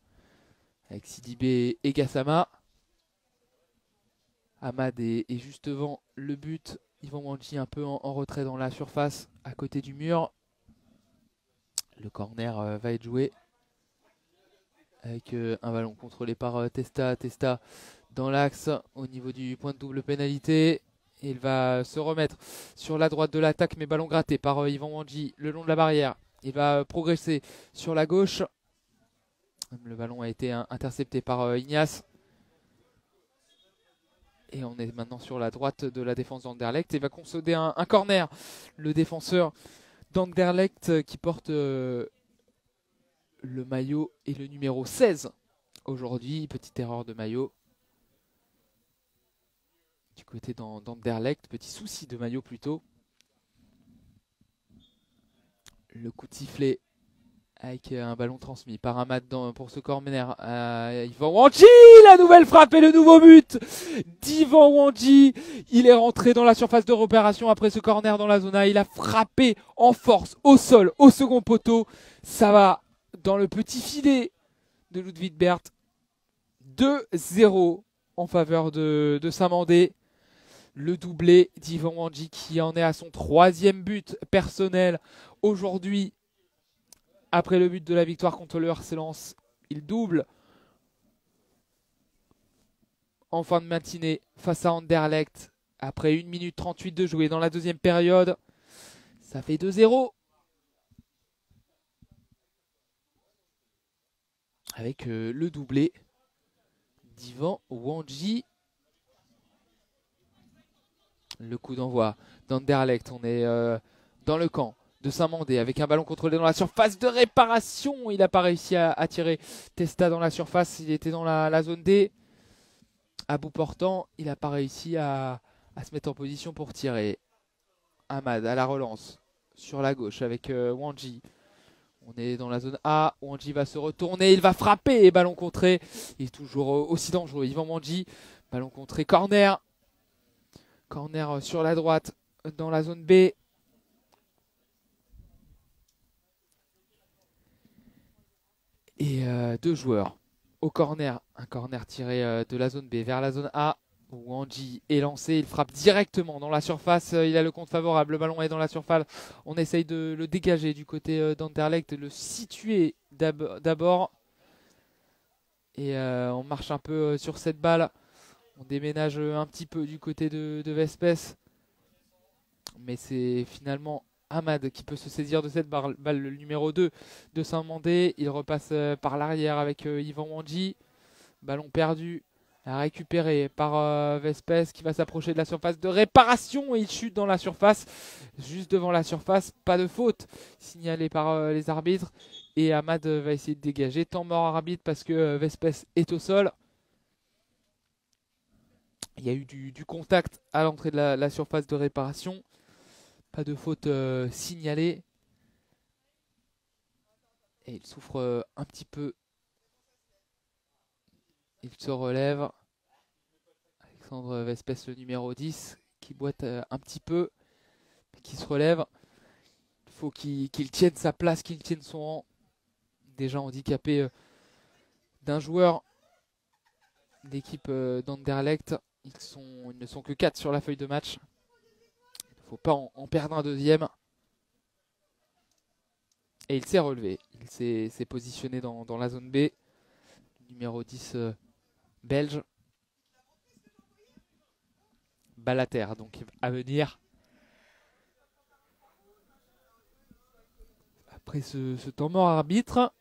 Avec Sidibé et Gassama. Ahmad est juste devant le but. Ivan Wandji un peu en retrait dans la surface, à côté du mur. Le corner va être joué. Avec un ballon contrôlé par Testa. Testa dans l'axe, au niveau du point de double pénalité. Il va se remettre sur la droite de l'attaque, mais ballon gratté par Ivan Wandji le long de la barrière. Il va progresser sur la gauche. Le ballon a été intercepté par Ignace. Et on est maintenant sur la droite de la défense d'Anderlecht. Il va concéder un corner. Le défenseur d'Anderlecht qui porte le maillot et le numéro 16 aujourd'hui. Petite erreur de maillot du côté d'Anderlecht. Petit souci de maillot plutôt. Le coup de sifflet avec un ballon transmis par Ahmad pour ce corner. Ivan Wandji, la nouvelle frappe et le nouveau but d'Ivan Wandji. Il est rentré dans la surface de repération après ce corner dans la zone A. Il a frappé en force au sol, au second poteau. Ça va dans le petit filet de Ludwig Bert. 2-0 en faveur de Saint-Mandé. Le doublé d'Ivan Wandji qui en est à son 3e but personnel aujourd'hui. Après le but de la victoire contre le RC Lens, il double en fin de matinée face à Anderlecht. Après 1 minute 38 de jouer dans la 2e période, ça fait 2-0. Avec le doublé d'Ivan Wandji. Le coup d'envoi d'Anderlecht. On est dans le camp de Saint-Mandé avec un ballon contrôlé dans la surface de réparation. Il n'a pas réussi à tirer Testa dans la surface. Il était dans la zone D. À bout portant, il n'a pas réussi à se mettre en position pour tirer. Ahmad à la relance sur la gauche avec Wandji. On est dans la zone A. Wandji va se retourner. Il va frapper. Et ballon contré. Il est toujours aussi dangereux. Ivan Wandji. Ballon contré. Corner. Corner sur la droite dans la zone B. Et 2 joueurs au corner. Un corner tiré de la zone B vers la zone A. Où Wandji est lancé. Il frappe directement dans la surface. Il a le compte favorable. Le ballon est dans la surface. On essaye de le dégager du côté d'Anderlecht. De le situer d'abord. Et on marche un peu sur cette balle. On déménage un petit peu du côté de Vespes. Mais c'est finalement Ahmad qui peut se saisir de cette balle, le numéro 2 de Saint-Mandé. Il repasse par l'arrière avec Ivan Wandji. Ballon perdu Récupéré par Vespes qui va s'approcher de la surface de réparation et il chute dans la surface, juste devant la surface, pas de faute signalée par les arbitres et Ahmad va essayer de dégager, temps mort arbitre parce que Vespes est au sol. Il y a eu du contact à l'entrée de la surface de réparation, pas de faute signalée et il souffre un petit peu, il se relève. Alexandre Vespes, le numéro 10, qui boite un petit peu, qui se relève. Il faut qu'il tienne sa place, qu'il tienne son rang. Déjà handicapé d'un joueur d'équipe d'Anderlecht. Ils ne sont que 4 sur la feuille de match. Il ne faut pas en perdre un deuxième. Et il s'est relevé. Il s'est positionné dans la zone B. Numéro 10 belge. Balater donc à venir. Après ce temps mort arbitre,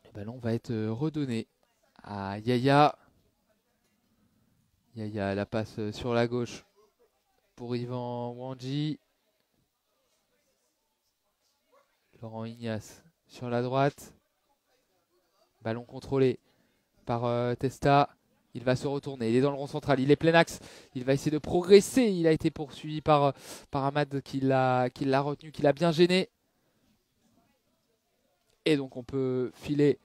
le ballon va être redonné à Yaya. Yaya la passe sur la gauche pour Yvan Wandji. Laurent Ignace sur la droite. Ballon contrôlé par Testa. Il va se retourner, il est dans le rond central, il est plein axe, il va essayer de progresser. Il a été poursuivi par Ahmad qui l'a retenu, qui l'a bien gêné. Et donc on peut filer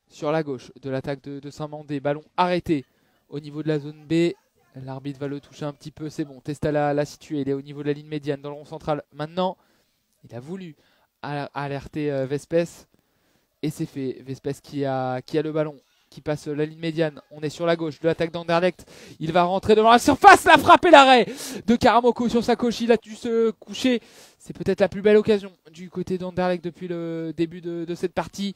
sur la gauche de l'attaque de Saint-Mandé. Ballon arrêté au niveau de la zone B. L'arbitre va le toucher un petit peu, c'est bon. Testa l'a situé, il est au niveau de la ligne médiane dans le rond central. Maintenant, il a voulu alerter Vespes. Et c'est fait. Vespes qui a le ballon, qui passe la ligne médiane. On est sur la gauche de l'attaque d'Anderlecht. Il va rentrer devant la surface. La frappe et l'arrêt de Karamoko sur sa gauche. Il a dû se coucher. C'est peut-être la plus belle occasion du côté d'Anderlecht depuis le début de cette partie.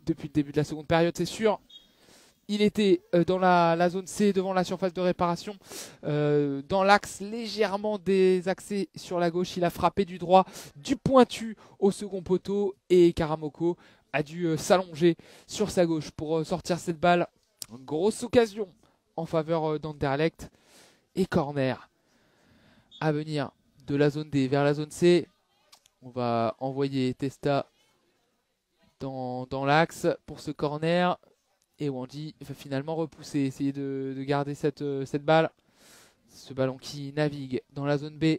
Depuis le début de la seconde période, c'est sûr. Il était dans la zone C, devant la surface de réparation, dans l'axe légèrement désaxé sur la gauche. Il a frappé du droit, du pointu au second poteau. Et Karamoko a dû s'allonger sur sa gauche pour sortir cette balle. Grosse occasion en faveur d'Anderlecht. Et corner à venir de la zone D vers la zone C. On va envoyer Testa dans l'axe pour ce corner. Et Wandji va finalement repousser, essayer de garder cette balle. Ce ballon qui navigue dans la zone B.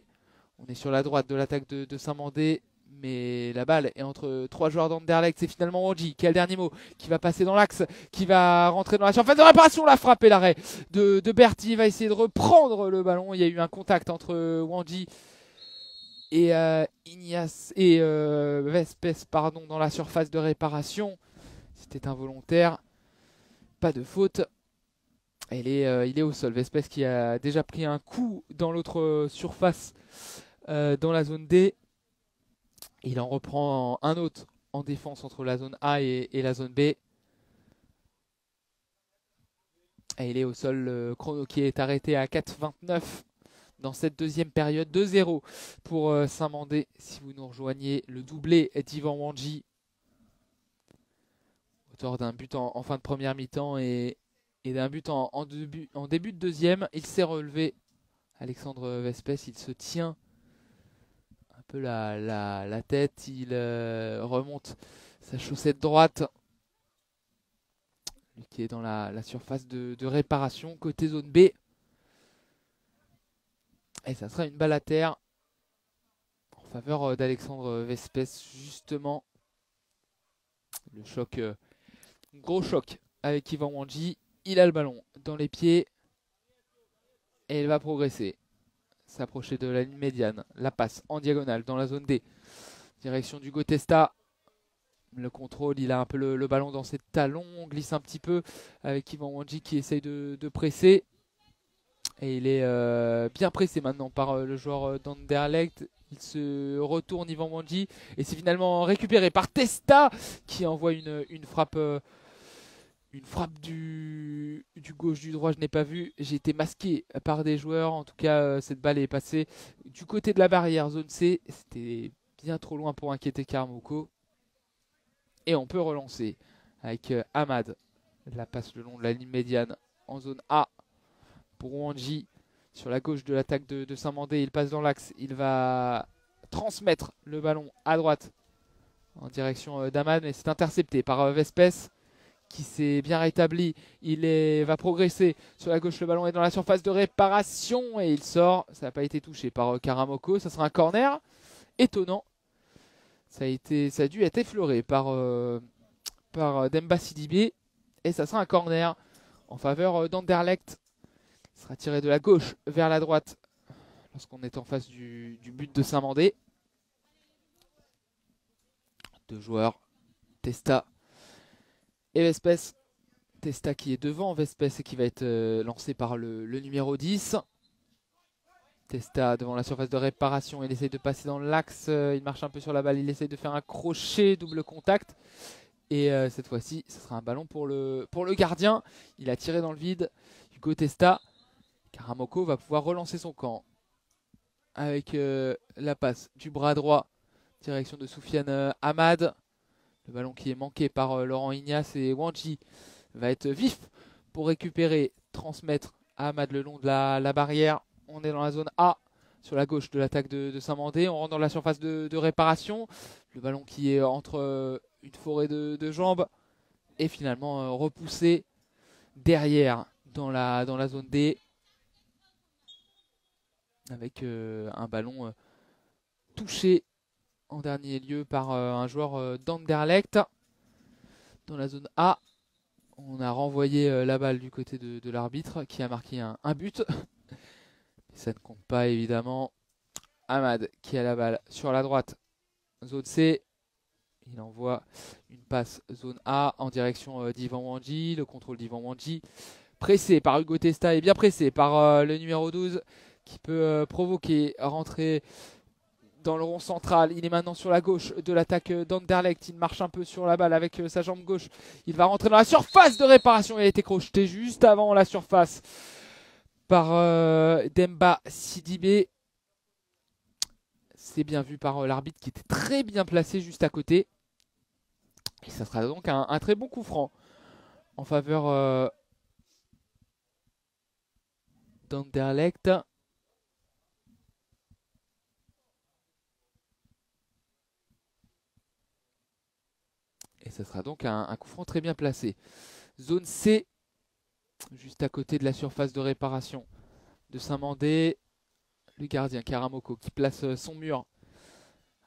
On est sur la droite de l'attaque de Saint-Mandé. Mais la balle est entre 3 joueurs d'Anderlecht. C'est finalement Wandji qui a le dernier mot, qui va passer dans l'axe, qui va rentrer dans la surface de réparation. La frappe et l'arrêt de Berti. Il va essayer de reprendre le ballon. Il y a eu un contact entre Wandji et Ignace et Vespes dans la surface de réparation. C'était involontaire. Pas de faute. Il est au sol. Vespes qui a déjà pris un coup dans l'autre surface dans la zone D. Il en reprend un autre en défense entre la zone A et la zone B. Et il est au sol. Le chrono qui est arrêté à 4,29 dans cette deuxième période. 2-0 pour Saint-Mandé. Si vous nous rejoignez, le doublé d'Yvan Wandji. Auteur d'un but en fin de première mi-temps et d'un but en début de deuxième. Il s'est relevé. Alexandre Vespes, il se tient un peu la tête. Il remonte sa chaussette droite. Lui qui est dans la surface de réparation côté zone B. Et ça sera une balle à terre en faveur d'Alexandre Vespes justement. Le choc, gros choc avec Yvan Wandji. Il a le ballon dans les pieds et il va progresser. S'approcher de la ligne médiane. La passe en diagonale dans la zone D. Direction d'Hugo Testa. Le contrôle, il a un peu le ballon dans ses talons. On glisse un petit peu avec Yvan Wandji qui essaye de presser. Et il est bien pressé maintenant par le joueur d'Anderlecht. Il se retourne Yvan Wandji. Et c'est finalement récupéré par Testa qui envoie une frappe. Une frappe du gauche, du droit, je n'ai pas vu. J'ai été masqué par des joueurs. En tout cas, cette balle est passée du côté de la barrière, zone C. C'était bien trop loin pour inquiéter Karamoko. Et on peut relancer avec Ahmad. La passe le long de la ligne médiane en zone A pour Wanji. Sur la gauche de l'attaque de Saint-Mandé, il passe dans l'axe. Il va transmettre le ballon à droite en direction d'Ahmad, mais c'est intercepté par Vespes qui s'est bien rétabli. Va progresser sur la gauche, le ballon est dans la surface de réparation et il sort. Ça n'a pas été touché par Karamoko. Ça sera un corner étonnant. Ça a dû être effleuré par Demba Sidibé et ça sera un corner en faveur d'Anderlecht. Il sera tiré de la gauche vers la droite lorsqu'on est en face du but de Saint-Mandé. Deux joueurs, Testa et Vespes. Testa qui est devant Vespes et qui va être lancé par le numéro 10. Testa devant la surface de réparation, il essaye de passer dans l'axe, il marche un peu sur la balle, il essaye de faire un crochet, double contact. Et cette fois-ci, ce sera un ballon pour le gardien. Il a tiré dans le vide, Hugo Testa. Karamoko va pouvoir relancer son camp avec la passe du bras droit, direction de Soufiane Ahmad. Le ballon qui est manqué par Laurent Ignace et Wanji va être vif pour récupérer, transmettre à Ahmad le long de la barrière. On est dans la zone A, sur la gauche de l'attaque de Saint-Mandé. On rentre dans la surface de réparation. Le ballon qui est entre une forêt de jambes et finalement repoussé derrière dans la zone D. Avec un ballon touché en dernier lieu par un joueur d'Anderlecht. Dans la zone A, on a renvoyé la balle du côté de l'arbitre qui a marqué un but. Ça ne compte pas évidemment. Ahmad qui a la balle sur la droite, zone C. Il envoie une passe zone A en direction d'Ivan Wanji. Le contrôle d'Ivan Wanji. Pressé par Hugo Testa et bien pressé par le numéro 12 qui peut provoquer, rentrer dans le rond central. Il est maintenant sur la gauche de l'attaque d'Anderlecht. Il marche un peu sur la balle avec sa jambe gauche. Il va rentrer dans la surface de réparation. Il a été crocheté juste avant la surface par Demba Sidibé. C'est bien vu par l'arbitre qui était très bien placé juste à côté. Et ça sera donc un très bon coup franc en faveur d'Anderlecht. Et ça sera donc un coup franc très bien placé. Zone C, juste à côté de la surface de réparation de Saint-Mandé. Le gardien Karamoko qui place son mur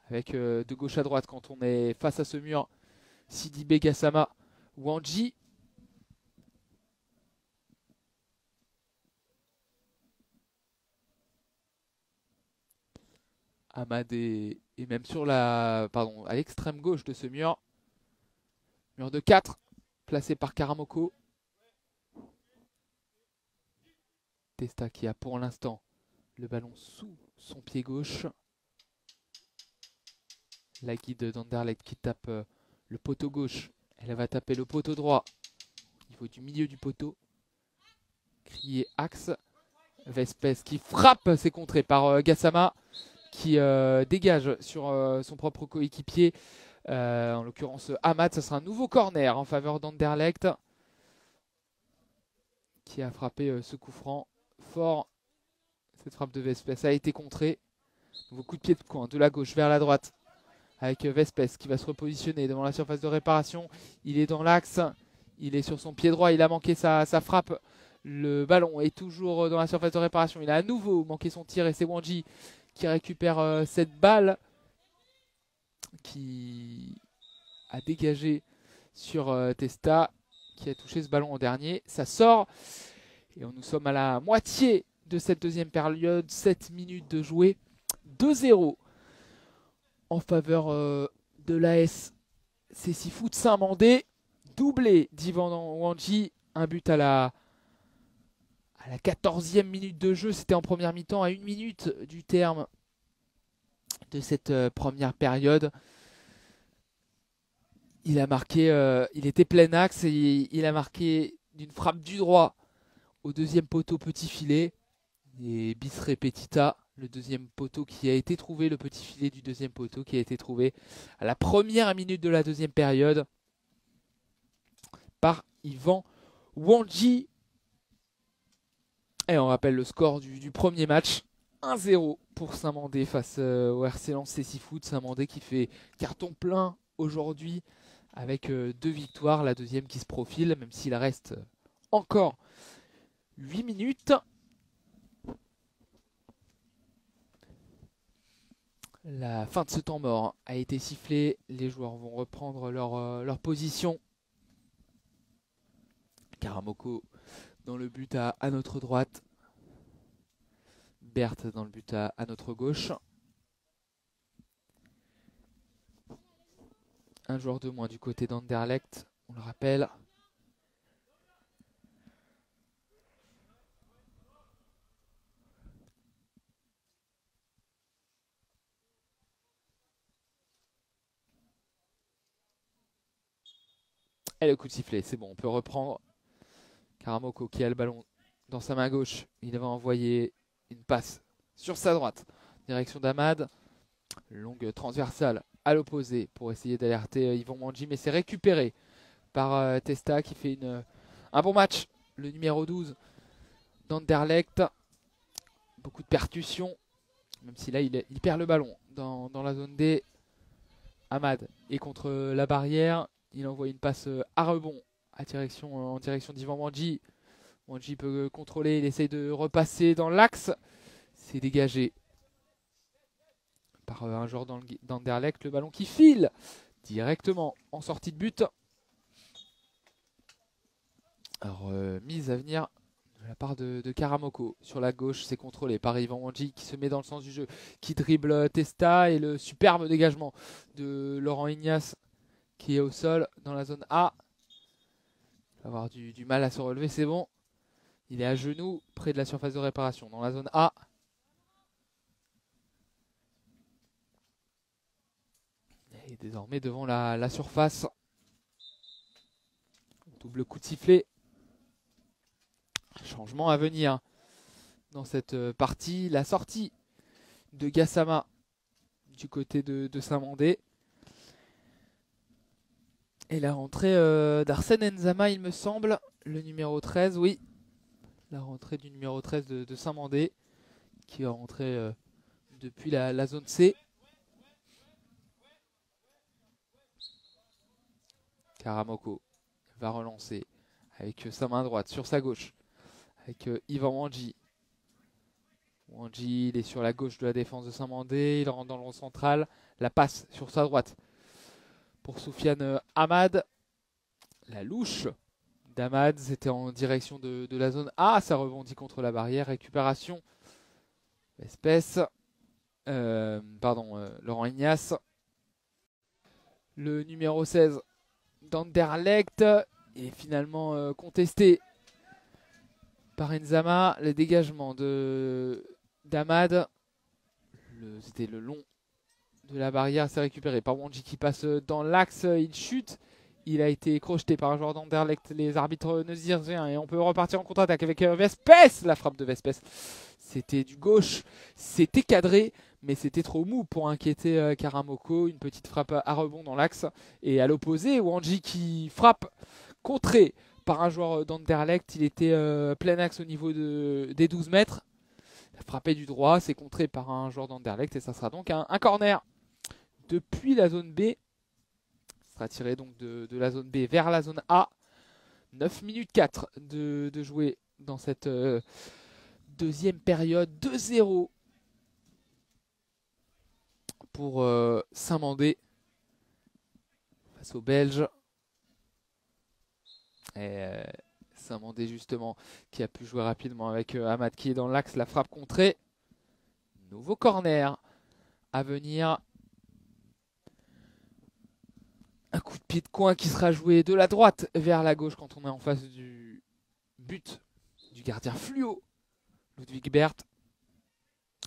avec de gauche à droite quand on est face à ce mur. Sidibé, Gassama, Wanji. Ahmad est même sur à l'extrême gauche de ce mur. Mur de 4, placé par Karamoko. Testa qui a pour l'instant le ballon sous son pied gauche. La guide d'Anderlecht qui tape le poteau gauche. Elle va taper le poteau droit. Au niveau du milieu du poteau. Crier axe. Vespes qui frappe, c'est contré par Gassama qui dégage sur son propre coéquipier. En l'occurrence Ahmad. Ça sera un nouveau corner en faveur d'Anderlecht qui a frappé ce coup franc fort. Cette frappe de Vespes a été contrée. Nouveau coup de pied de coin de la gauche vers la droite avec Vespes qui va se repositionner devant la surface de réparation. Il est dans l'axe, il est sur son pied droit, il a manqué sa frappe. Le ballon est toujours dans la surface de réparation. Il a à nouveau manqué son tir et c'est Wanji qui récupère cette balle qui a dégagé sur Testa qui a touché ce ballon en dernier. Ça sort et nous sommes à la moitié de cette deuxième période. 7 minutes de jouer. 2-0 en faveur de l'AS CC Foot Saint-Mandé. Doublé d'Ivan Wanji. Un but à la 14e minute de jeu. C'était en première mi-temps à 1 minute du terme de cette première période. Il a marqué, il était plein axe et il a marqué d'une frappe du droit au deuxième poteau petit filet. Et bis repetita, le deuxième poteau qui a été trouvé, le petit filet du deuxième poteau qui a été trouvé à la première minute de la deuxième période. par Yvan Wandji. Et on rappelle le score du premier match. 1-0 pour Saint-Mandé face au RC Lens Cécifoot. Saint-Mandé qui fait carton plein aujourd'hui avec 2 victoires. La deuxième qui se profile, même s'il reste encore 8 minutes. La fin de ce temps mort a été sifflée. Les joueurs vont reprendre leur position. Karamoko dans le but à notre droite. Berthe dans le but à notre gauche. Un joueur de moins du côté d'Anderlecht, on le rappelle. Et le coup de sifflet, c'est bon, on peut reprendre. Karamoko qui a le ballon dans sa main gauche. Il va envoyer une passe sur sa droite. Direction d'Amad. Longue transversale à l'opposé pour essayer d'alerter Yvan Wandji. Mais c'est récupéré par Testa qui fait un bon match. Le numéro 12 d'Anderlecht. Beaucoup de percussions. Même si là il perd le ballon dans la zone D. Amad est contre la barrière. Il envoie une passe à rebond en direction d'Yvan Wandji. Wandji peut contrôler, il essaye de repasser dans l'axe. C'est dégagé par un joueur d'Anderlecht. Le ballon qui file directement en sortie de but. Alors, mise à venir de la part de Karamoko. Sur la gauche, c'est contrôlé par Yvan Wandji qui se met dans le sens du jeu, qui dribble Testa. Et le superbe dégagement de Laurent Ignace qui est au sol dans la zone A. Il va avoir du mal à se relever, c'est bon. Il est à genoux, près de la surface de réparation, dans la zone A. Il est désormais devant la surface. Double coup de sifflet. Changement à venir dans cette partie. La sortie de Gassama du côté de Saint-Mandé. Et la rentrée d'Arsène Nzama, il me semble, le numéro 13, oui. La rentrée du numéro 13 de Saint-Mandé, qui est rentré depuis la zone C. Karamoko va relancer avec sa main droite sur sa gauche, avec Yvan Wandji. Wandji, il est sur la gauche de la défense de Saint-Mandé, il rentre dans le rond central. La passe sur sa droite pour Soufiane Amad. La louche d'Amad, c'était en direction de la zone A. Ça rebondit contre la barrière. Récupération. Laurent Ignace. Le numéro 16 d'Anderlecht est finalement contesté par Nzama. Le dégagement d'Amad. C'était le long de la barrière. C'est récupéré par Wandji qui passe dans l'axe. Il chute. Il a été crocheté par un joueur d'Anderlecht. Les arbitres ne disent rien. Et on peut repartir en contre-attaque avec Vespès. La frappe de Vespès. C'était du gauche. C'était cadré. Mais c'était trop mou pour inquiéter Karamoko. Une petite frappe à rebond dans l'axe. Et à l'opposé, Wandji qui frappe contré par un joueur d'Anderlecht. Il était plein axe au niveau des 12 mètres. Il a frappé du droit. C'est contré par un joueur d'Anderlecht. Et ça sera donc un corner depuis la zone B. Sera tiré donc de la zone B vers la zone A. 9 minutes 4 de jouer dans cette deuxième période. 2-0 pour Saint-Mandé face aux Belges. Et Saint-Mandé justement qui a pu jouer rapidement avec Amad qui est dans l'axe. La frappe contrée. Nouveau corner à venir. Un coup de pied de coin qui sera joué de la droite vers la gauche quand on est en face du but du gardien fluo, Ludwig Berthe.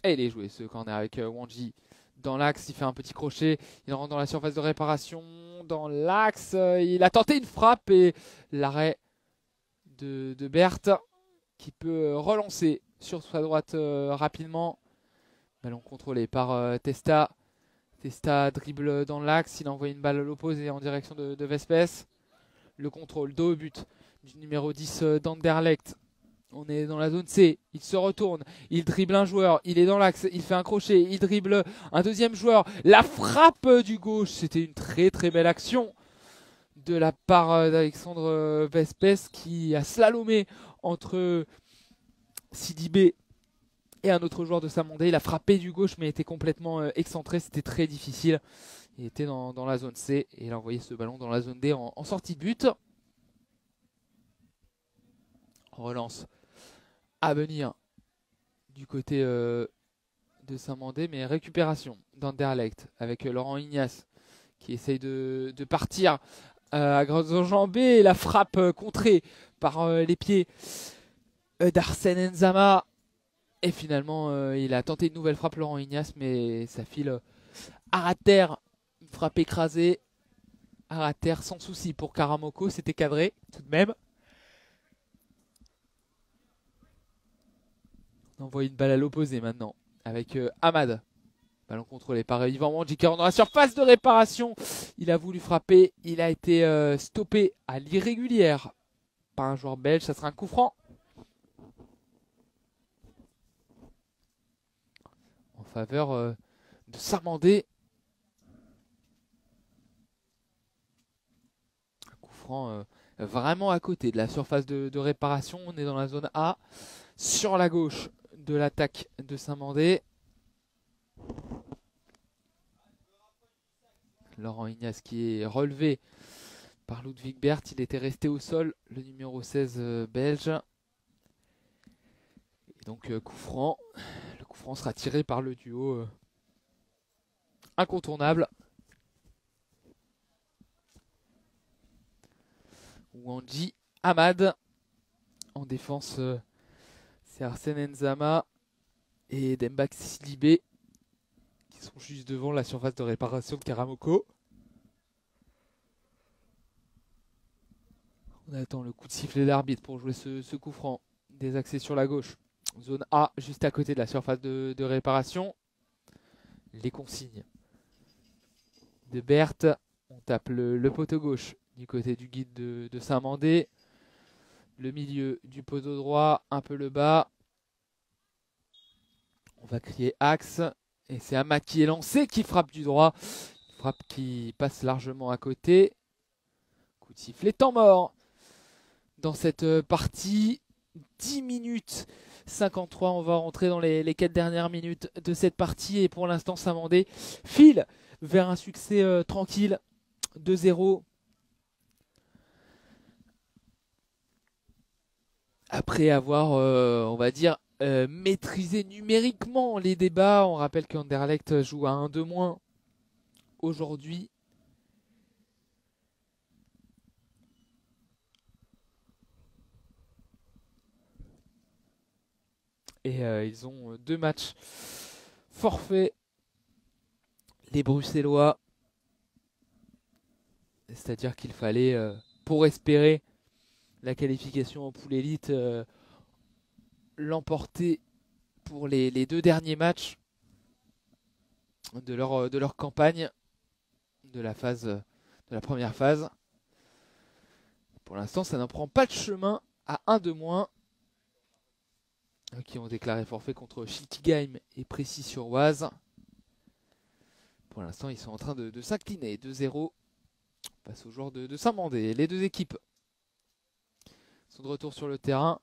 Et il est joué ce corner avec Wandji dans l'axe. Il fait un petit crochet. Il rentre dans la surface de réparation. Dans l'axe, il a tenté une frappe et l'arrêt de Berthe qui peut relancer sur sa droite rapidement. Ballon contrôlé par Testa. Testa dribble dans l'axe, il envoie une balle à l'opposé en direction de Vespès. Le contrôle, dos au but du numéro 10 d'Anderlecht. On est dans la zone C, il se retourne, il dribble un joueur, il est dans l'axe, il fait un crochet, il dribble un deuxième joueur. La frappe du gauche, c'était une très très belle action de la part d'Alexandre Vespes qui a slalomé entre Sidibé et un autre joueur de Samandé. Il a frappé du gauche mais était complètement excentré, c'était très difficile. Il était dans la zone C et il a envoyé ce ballon dans la zone D en sortie de but. Relance à venir du côté de Saint-Mandé, mais récupération d'Anderlecht avec Laurent Ignace qui essaye de partir à grandes enjambées. La frappe contrée par les pieds d'Arsène Nzama. Et finalement, il a tenté une nouvelle frappe, Laurent Ignace, mais ça file à terre. Une frappe écrasée à terre sans souci pour Karamoko. C'était cadré tout de même. On envoie une balle à l'opposé maintenant avec Ahmad. Ballon contrôlé par Yvan Wandji qui est dans la surface de réparation. Il a voulu frapper. Il a été stoppé à l'irrégulière par un joueur belge. Ça sera un coup franc. En faveur de Samandé. Un coup franc vraiment à côté de la surface de réparation. On est dans la zone A. Sur la gauche de l'attaque de Saint-Mandé. Laurent Ignace qui est relevé par Ludwig Bert. Il était resté au sol, le numéro 16 belge. Et donc coup franc. Le coup franc sera tiré par le duo incontournable. Wandji Ahmad. En défense, c'est Arsène Nzama et Dembak Sidibé qui sont juste devant la surface de réparation de Karamoko. On attend le coup de sifflet d'arbitre pour jouer ce coup franc. Des accès sur la gauche. Zone A, juste à côté de la surface de réparation. Les consignes de Berthe. On tape le poteau gauche du côté du guide de Saint-Mandé. Le milieu du poteau droit, un peu le bas. On va crier axe. Et c'est Ahmad qui est lancé, qui frappe du droit. Une frappe qui passe largement à côté. Coup de sifflet, temps mort. Dans cette partie, 10 minutes 53. On va rentrer dans les 4 dernières minutes de cette partie. Et pour l'instant, Saint-Mandé file vers un succès tranquille. 2-0. Après avoir, on va dire, maîtrisé numériquement les débats. On rappelle qu'Anderlecht joue à 1 de moins aujourd'hui. Et ils ont 2 matchs forfaits. Les Bruxellois. C'est-à-dire qu'il fallait, pour espérer la qualification en poule élite, l'emporter pour les 2 derniers matchs de leur campagne, de la première phase. Pour l'instant, ça n'en prend pas de chemin à 1 de moins. Qui ont déclaré forfait contre Schiltigheim et Précy-sur-Oise. Pour l'instant, ils sont en train de s'incliner. 2-0. On passe aux joueurs de Saint-Mandé. Les 2 équipes sont de retour sur le terrain.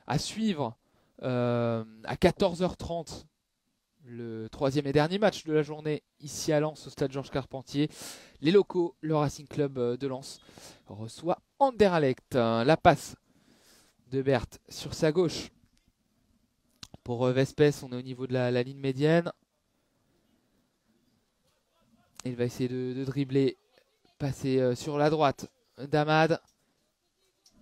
À suivre à 14h30 le 3e et dernier match de la journée ici à Lens au stade Georges Carpentier. Les locaux, le Racing Club de Lens, reçoit Anderlecht. La passe de Berthe sur sa gauche. Pour Vespes, on est au niveau de la ligne médiane. Il va essayer de dribbler, passer sur la droite d'Ahmad.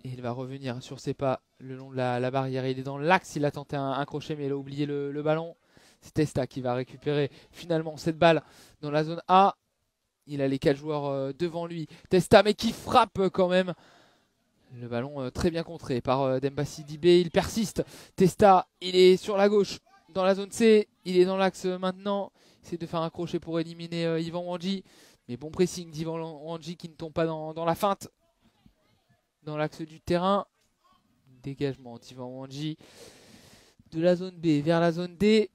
Et il va revenir sur ses pas le long de la barrière. Il est dans l'axe, il a tenté un crochet mais il a oublié le ballon. C'est Testa qui va récupérer finalement cette balle dans la zone A. Il a les 4 joueurs devant lui. Testa mais qui frappe quand même. Le ballon très bien contré par Demba Sidibé. Il persiste. Testa, il est sur la gauche dans la zone C. Il est dans l'axe maintenant. Il essaie de faire un crochet pour éliminer Yvan Wandji. Mais bon pressing d'Yvan Wandji qui ne tombe pas dans la feinte. dans l'axe du terrain. Dégagement d'Ivan Wanji de la zone B vers la zone D.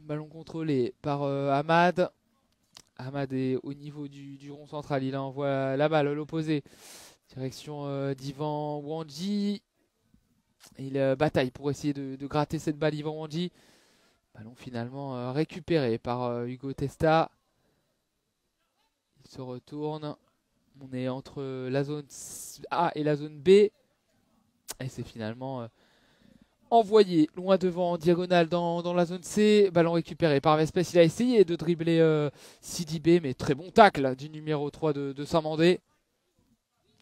Ballon contrôlé par Ahmad. Ahmad est au niveau du rond central. Il envoie la balle à l'opposé. Direction d'Ivan Wanji. Il bataille pour essayer de gratter cette balle, Ivan Wanji. Ballon finalement récupéré par Hugo Testa. Il se retourne. On est entre la zone A et la zone B. Et c'est finalement envoyé loin devant en diagonale dans la zone C. Ballon récupéré par Vespes. Il a essayé de dribbler Sidibé, mais très bon tacle du numéro 3 de Saint-Mandé.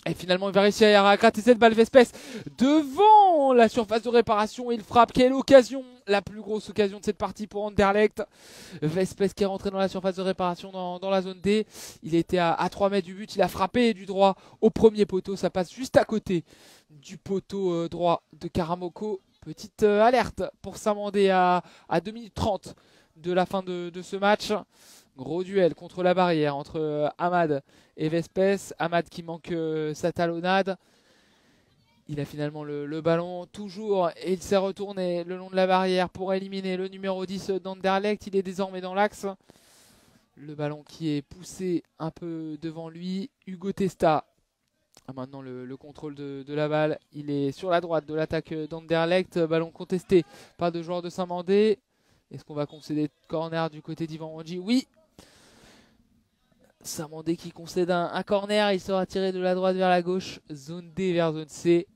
Et finalement, il va réussir à gratter cette balle, Vespes, devant la surface de réparation. Il frappe. Quelle occasion! La plus grosse occasion de cette partie pour Anderlecht. Vespes qui est rentré dans la surface de réparation dans la zone D. Il était à 3 mètres du but. Il a frappé du droit au premier poteau. Ça passe juste à côté du poteau droit de Karamoko. Petite alerte pour Saint-Mandé à 2 minutes 30 de la fin de ce match. Gros duel contre la barrière entre Ahmad et Vespes. Ahmad qui manque sa talonnade. Il a finalement le ballon toujours et il s'est retourné le long de la barrière pour éliminer le numéro 10 d'Anderlecht. Il est désormais dans l'axe. Le ballon qui est poussé un peu devant lui. Hugo Testa a maintenant le contrôle de la balle. Il est sur la droite de l'attaque d'Anderlecht. Ballon contesté par deux joueurs de Saint-Mandé. Est-ce qu'on va concéder corner du côté d'Ivan Wanji? Oui. Saint-Mandé qui concède un corner. Il sera tiré de la droite vers la gauche. Zone D vers zone C.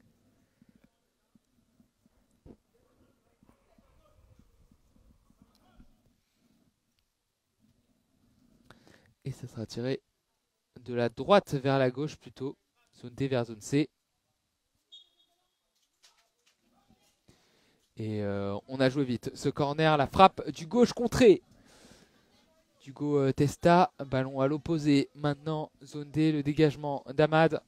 Et ça sera tiré de la droite vers la gauche plutôt. Zone D vers zone C. Et on a joué vite. Ce corner, la frappe du gauche contrée. Hugo Testa, ballon à l'opposé. Maintenant, zone D, le dégagement d'Ahmad.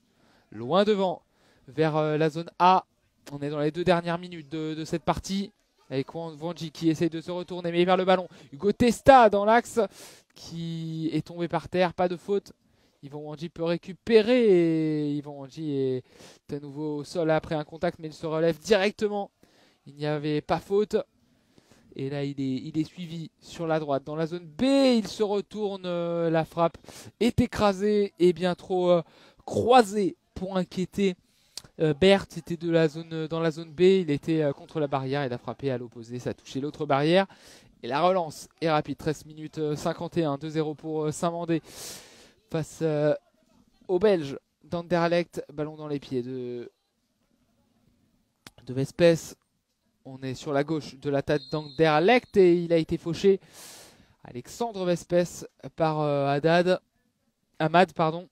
Loin devant, vers la zone A. On est dans les 2 dernières minutes de cette partie. Avec Wanji qui essaye de se retourner, mais vers le ballon. Hugo Testa dans l'axe, qui est tombé par terre. Pas de faute. Ivan Wanji peut récupérer. Et Ivan Wanji est à nouveau au sol après un contact, mais il se relève directement. Il n'y avait pas faute. Et là, il est suivi sur la droite. Dans la zone B, il se retourne. La frappe est écrasée et bien trop croisée pour inquiéter Bert. C'était dans la zone B. Il était contre la barrière. Il a frappé à l'opposé. Ça a touché l'autre barrière. Et la relance est rapide. 13 minutes 51. 2-0 pour Saint-Mandé face aux Belges d'Anderlecht. Ballon dans les pieds de Vespes. On est sur la gauche de l'attaque d'Anderlecht et il a été fauché. Alexandre Vespes par Ahmad, pardon.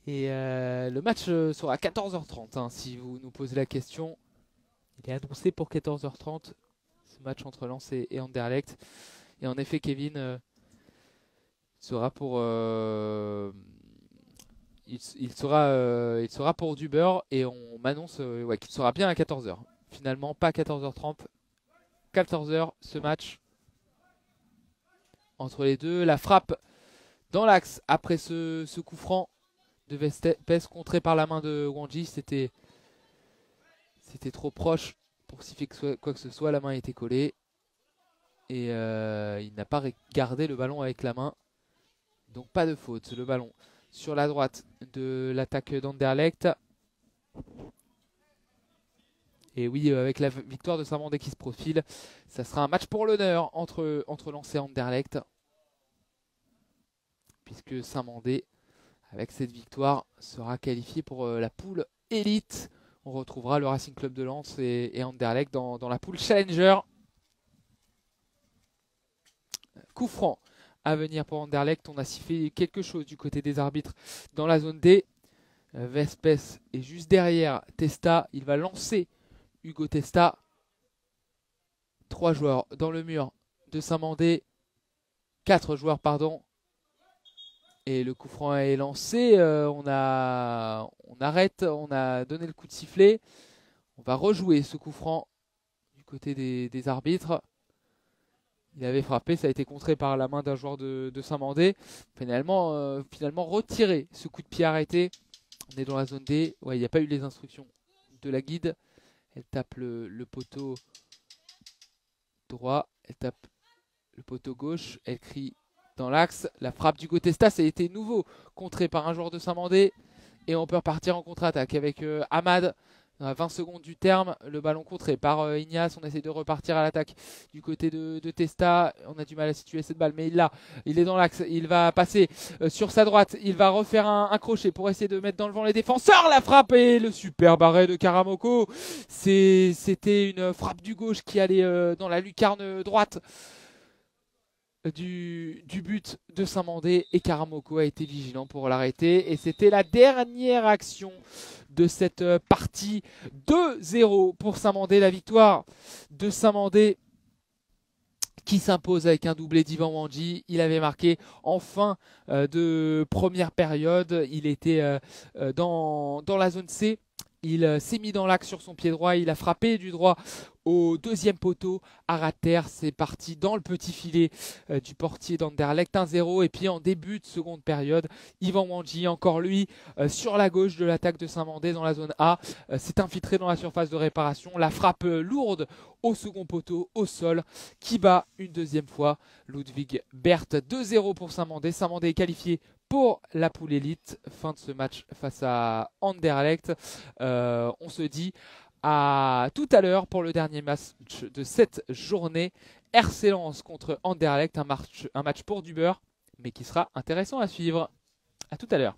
Et le match sera à 14h30, hein, si vous nous posez la question. Il est annoncé pour 14h30, ce match entre Lens et Anderlecht. Et en effet, Kevin sera pour... Il sera pour du beurre et on m'annonce qu'il sera bien à 14h. Finalement, pas 14h30. 14h ce match entre les deux. La frappe dans l'axe après ce coup franc de Vespes contré par la main de Wanji. C'était trop proche pour s'y faire quoi que ce soit. La main était collée et il n'a pas gardé le ballon avec la main. Donc pas de faute. Le ballon sur la droite de l'attaque d'Anderlecht. Et oui, avec la victoire de Saint-Mandé qui se profile, ça sera un match pour l'honneur entre Lens et Anderlecht. Puisque Saint-Mandé, avec cette victoire, sera qualifié pour la poule élite. On retrouvera le Racing Club de Lens et Anderlecht dans la poule Challenger. Coup franc à venir pour Anderlecht. On a sifflé quelque chose du côté des arbitres dans la zone D. Vespes est juste derrière Testa. Il va lancer Hugo Testa. 3 joueurs dans le mur de Saint-Mandé. 4 joueurs, pardon. Et le coup franc est lancé. On arrête. On a donné le coup de sifflet. On va rejouer ce coup franc du côté des arbitres. Il avait frappé, ça a été contré par la main d'un joueur de Saint-Mandé. Finalement retiré ce coup de pied arrêté. On est dans la zone D. Ouais, il n'y a pas eu les instructions de la guide. Elle tape le poteau droit. Elle tape le poteau gauche. Elle crie dans l'axe. La frappe d'Hugo Testa, ça a été nouveau contré par un joueur de Saint-Mandé. Et on peut repartir en contre-attaque avec Ahmad. À 20 secondes du terme, le ballon contré par Ignace. On essaie de repartir à l'attaque du côté de Testa. On a du mal à situer cette balle, mais il est dans l'axe. Il va passer sur sa droite. Il va refaire un crochet pour essayer de mettre dans le vent les défenseurs. La frappe et le super arrêt de Karamoko. C'était une frappe du gauche qui allait dans la lucarne droite du but de Saint-Mandé, et Karamoko a été vigilant pour l'arrêter, et c'était la dernière action de cette partie. 2-0 pour Saint-Mandé, la victoire de Saint-Mandé qui s'impose avec un doublé d'Ivan Wandji. Il avait marqué en fin de première période. Il était dans la zone C. Il s'est mis dans l'axe sur son pied droit. Il a frappé du droit au deuxième poteau. À ras de terre, c'est parti dans le petit filet du portier d'Anderlecht. 1-0. Et puis en début de seconde période, Ivan Wandji, encore lui, sur la gauche de l'attaque de Saint-Mandé dans la zone A, s'est infiltré dans la surface de réparation. La frappe lourde au second poteau, au sol, qui bat une deuxième fois Ludwig Berth. 2-0 pour Saint-Mandé. Saint-Mandé est qualifié pour la poule élite. Fin de ce match face à Anderlecht. On se dit à tout à l'heure pour le dernier match de cette journée. RC Lens contre Anderlecht, un match pour du beurre, mais qui sera intéressant à suivre. À tout à l'heure.